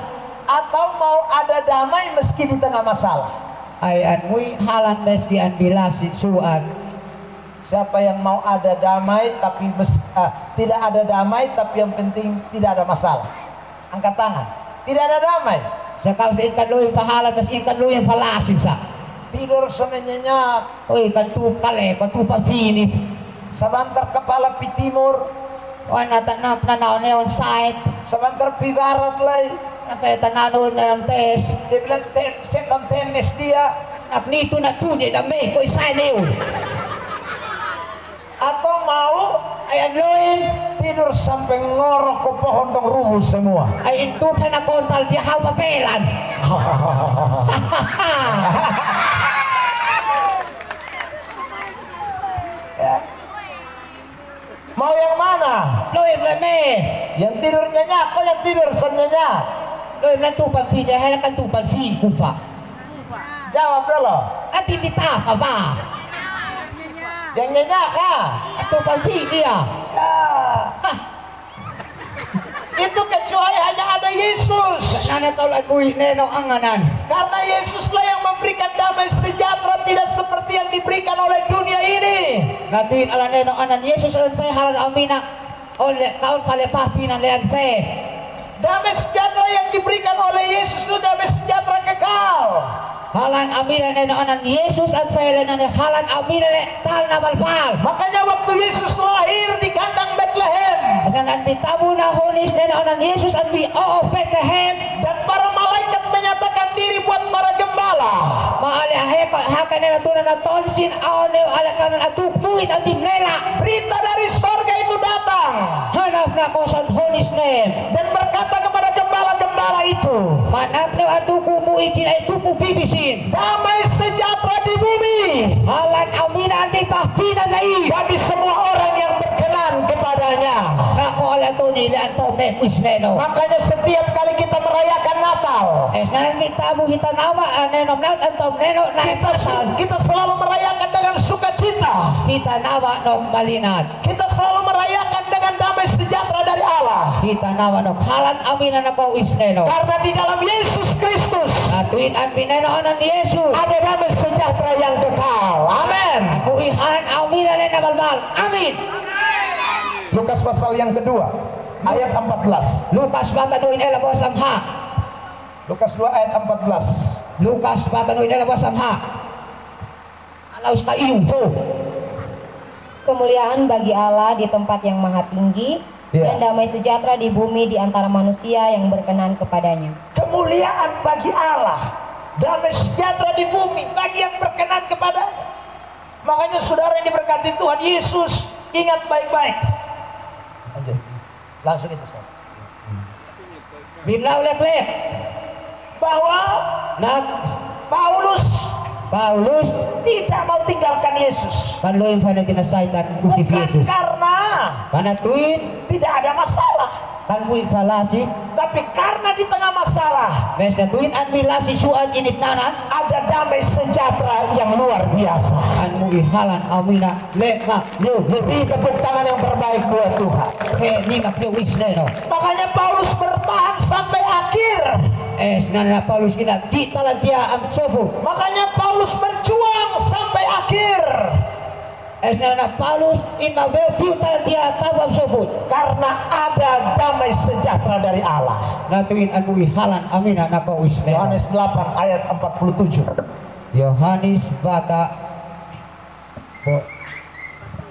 atau mau ada damai meski di tengah masalah? ay an mo halan mes di an bilasin suan. Siapa yang mau ada damai tapi tidak ada damai tapi yang penting tidak ada masalah? Angkat tangan. Tidak ada damai. Sa kaus din kan loy pahalan mes in kan loy palasin sa. Tidur sana nyenyak. Oy kan tu kale kan tu pagfini. Sebentar kepala pi timur, O nata na nanaw neon side. sebentar pi barat lay. Sampai tananon na yung tes. Dia bilang setan tenis dia. Nak nito na tunay na may ko isaniw. Atau mau Ay anloin. tidur sampai ngorok ke pohon dong rubuh semua. Ay ito pa na kontal di haw papelan. Mau yang mana? Loin leme. Yang tidur nyenyak apa yang tidur senyenyak? Loin na tupan fi dia hela kan tupan fi kufa. Jawab dulu. Ati bita ka ba? Yang nyenyak kah? Tupan fi dia. Ya. Itu kecuali hanya ada Yesus. Nana taulan buhi neno anganan. Karena Yesuslah yang memberikan damai sejahtera, tidak seperti yang diberikan oleh dunia ini. Natin ala neno anan Yesus alan fe halan amina. Oleh kaun palepah pinan lean fe. Damai sejahtera yang diberikan oleh Yesus itu damai sejahtera kekal. Halan amina neno anan Yesus an fe lenan halan amina le tal na balbal. Makanya waktu Yesus lahir di kandang Bethlehem, Dengan ditabu na honis neno anan Yesus an bi o Bethlehem. dan para malaikat menyatakan diri buat para gembala. Maali ahe haka neno tunan na tonsin aone ala kanan atuk muit an dinela. Berita dari sorga itu datang Hanap na kosan honis nem. dan berkata kepada gembala-gembala itu, Manap na atuku muit sin ay tuku bibisin. damai sejahtera di bumi Halan amina an di pahpina lai. bagi semua orang yang berkenan kepadanya. Nako ala to nila an to net isneno. Makanya setiap kali kita merayakan Natal, Es nanan ditabu hitan awa anenom naut an to neno na kita selalu merayakan dengan sukacita. kita nawa nom balinat. Kita selalu merayakan dengan damai sejahtera dari Allah. Kita nawa nom halan amina na ko isneno. Karena di dalam Yesus Kristus Natuin an pineno anan Yesus. ada damai sejahtera yang kekal. Amin. Aku ihalan amina le na balbal. Amin. Lukas pasal yang kedua, ayat 14. Lukas batanuin ela bosam ha. Lukas 2 ayat 14. Lukas batanuin ela bosam ha. Alaus ka info. Kemuliaan bagi Allah di tempat yang maha tinggi, Ya. dan damai sejahtera di bumi di antara manusia yang berkenan kepadanya. Kemuliaan bagi Allah, damai sejahtera di bumi bagi yang berkenan kepadanya. Makanya saudara yang diberkati Tuhan Yesus, ingat baik-baik. Lanjut. Langsung itu Sob. Binlaw lek-lek. Bahwa Nak Paulus tidak mau tinggalkan Yesus. panloin fa na tinasaitan ku si Bukan Yesus. karena Panatuin tidak ada masalah, kanmuin falasi. tapi karena di tengah masalah Mes natuin an milasi suan init nanan. ada damai sejahtera yang luar biasa. An mu ihalan amina le ma leu Beri tepuk tangan yang terbaik buat Tuhan. he ni ngap leu isneno. Makanya Paulus bertahan sampai akhir. Es nana Paulus ina di talan dia am sofu. Makanya Paulus berjuang sampai akhir. Es nana Paulus ina veu piu talan dia tabu am sofu. Karena ada damai sejahtera dari Allah. Natuin an mu ihalan amina na ko isneno. Yohanes 8 ayat 47. Yohanes bata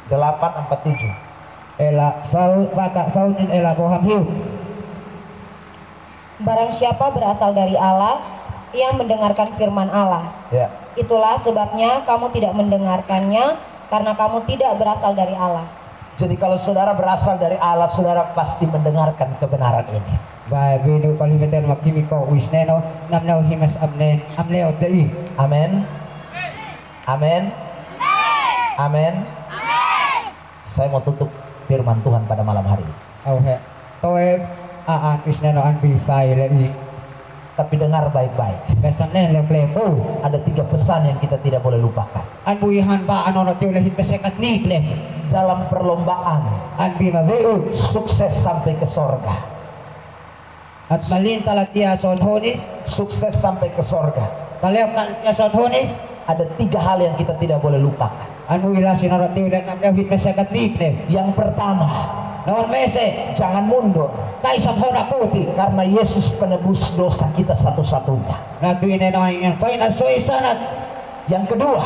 8:47. ela faul bata faulin ela boham hiu. Barang siapa berasal dari Allah, ia mendengarkan firman Allah. Ya. Itulah sebabnya kamu tidak mendengarkannya, karena kamu tidak berasal dari Allah. Jadi kalau saudara berasal dari Allah, saudara pasti mendengarkan kebenaran ini. Bae binu kalimeten makimi ko isneno namnao himas amneo dei. Amin. Amin. Amin. Saya mau tutup firman Tuhan pada malam hari ini. Au he. Toe aan isneno an bi fai lei. Tapi dengar baik-baik. Besamne lepleko. Ada 3 pesan yang kita tidak boleh lupakan. An buihan ba anono teu lehin besekat ni klef. Dalam perlombaan, An bi mabeu. sukses sampai ke sorga. At malin talat dia son honis. Sukses sampai ke sorga. Kaleo kan dia son honis. Ada 3 hal yang kita tidak boleh lupakan. An buila sinoro teu le namnao hin besekat ni klef. Yang pertama, Non mese. jangan mundur. Kai samhona koti. Karena Yesus penebus dosa kita satu-satunya. Natu ineno yang fai na soy sanat. Yang kedua,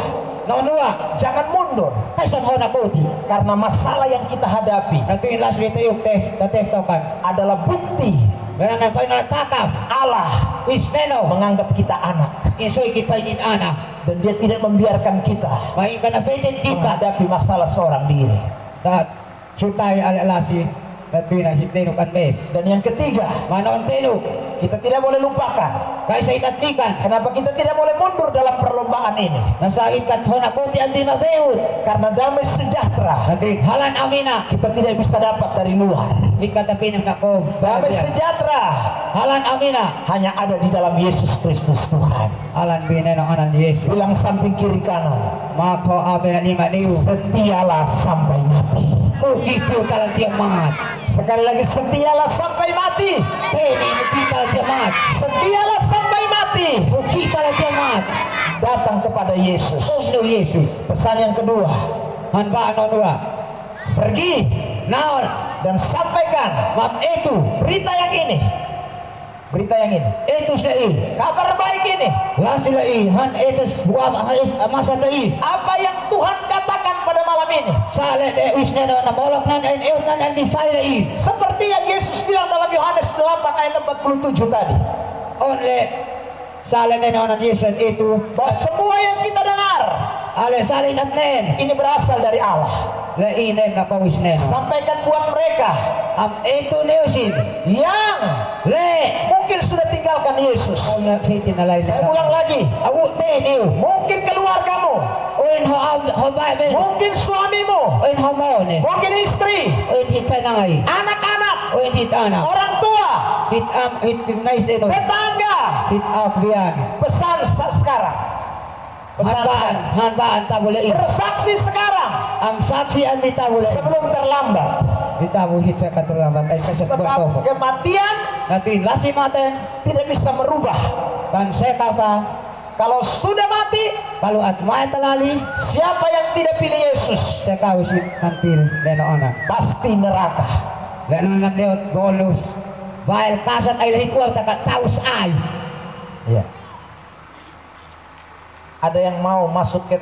Non dua. jangan mundur. Kai samhona koti. Karena masalah yang kita hadapi Natu in last rite yuk tef tokan. adalah bukti Ganang ang final takaf. Allah Wisneno. menganggap kita anak Insoy kipainin ana. dan dia tidak membiarkan kita Main ka na fedin kita. menghadapi masalah seorang diri. Dat sutay alalasi. Dat pinahitino kan mes. Dan yang ketiga, Manoon telo. kita tidak boleh lupakan Kaysa itatlikan. kenapa kita tidak boleh mundur dalam perlombaan ini. Nasa ikat hona konti ang di mabeut. Karena damai sejahtera Nanti halan amina. kita tidak bisa dapat dari luar. Ikat ang pinang nako. Damai sejahtera Halan amina. hanya ada di dalam Yesus Kristus Tuhan. Halan bina ng anan ni Yesus. Bilang samping kiri kanan, Mako amin na lima niyo. setialah sampai mati. Gitu talang tiang mat. Sekali lagi, setialah sampai mati. Teni kita tiang mat. Setialah sampai mati. Kita lang tiang mat. Datang kepada Yesus. Umno Yesus. Pesan yang kedua, Han ba ano nua? pergi Naon. dan sampaikan Map etu. berita yang ini. Berita yang ini. Etu sa i. Kabar baik ini. La sila i. Han etus buwa masa ta i. Apa yang Tuhan katakan pada malam ini. Sale de usna na molok nan en eut nan di file i. Seperti yang Yesus bilang dalam Yohanes 8 ayat 47 tadi. Onle sale de nonan Yesus itu. Bahwa semua yang kita dengar Ale sale at nen. ini berasal dari Allah. La inem na pawis nen. Sampaikan buat mereka Am etu neusin. yang Le. mungkin sudah tinggalkan Yesus. Ona fitin na lain. Saya ulang lagi, Awu te niyo. mungkin keluargamu, Oin ho ba ben. mungkin suamimu, Oin ho mo ne. mungkin istri, Oin hit pa na ngay. anak-anak, Oin hit ana. orang tua, Hit am hit nice ito. tetangga. Hit up biyan. Pesan sekarang, pesan Hanbaan, sekarang. hanbaan tabulain. Bersaksi sekarang Ang saksian di tabulain. sebelum terlambat. Di tabu hit sa katulambat ay kasat buat Sebab tofo. kematian Natin lasi maten. tidak bisa merubah. Kan seka pa. Kalau sudah mati, Kalau at may talali. siapa yang tidak pilih Yesus Seka wisit nampil. Leno ona. pasti neraka. Leno namleot bolus. Bail kasat ay lahit kuwag takat taus ay. Ya. Ada yang mau masuk ke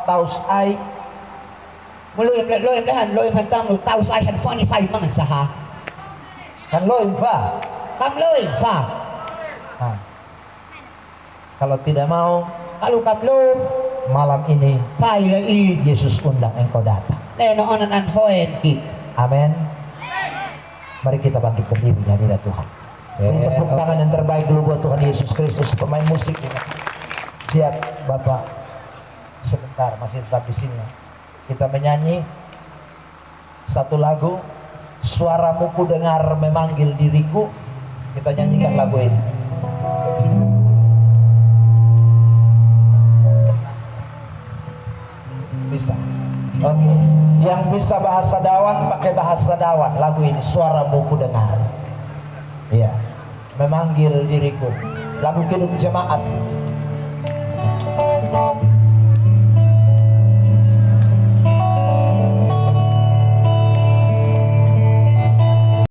Taus Ai? Muluim lahan. Loim hantang lu taus ay han 45 mga saha. Kan lo infak. Kam loim fa. Nah, kalau tidak mau, Kalau kam loim. malam ini Fa ilai. Yesus undang engkau datang. Leno onan an hoen ki. Amin. Mari kita bangkit berdiri nyanyi Tuhan. Beri tepuk tangan yang terbaik dulu buat Tuhan Yesus Kristus, pemain musik ini. Siap, Bapak. Sebentar, masih tetap di sini. Kita menyanyi satu lagu, suaramu ku dengar memanggil diriku. Kita nyanyikan lagu ini. Bisa. Oke. Yang bisa bahasa Dawan pakai bahasa Dawan. Lagu ini suaramu ku dengar. Iya. Memanggil diriku. Lagu Kidung Jemaat.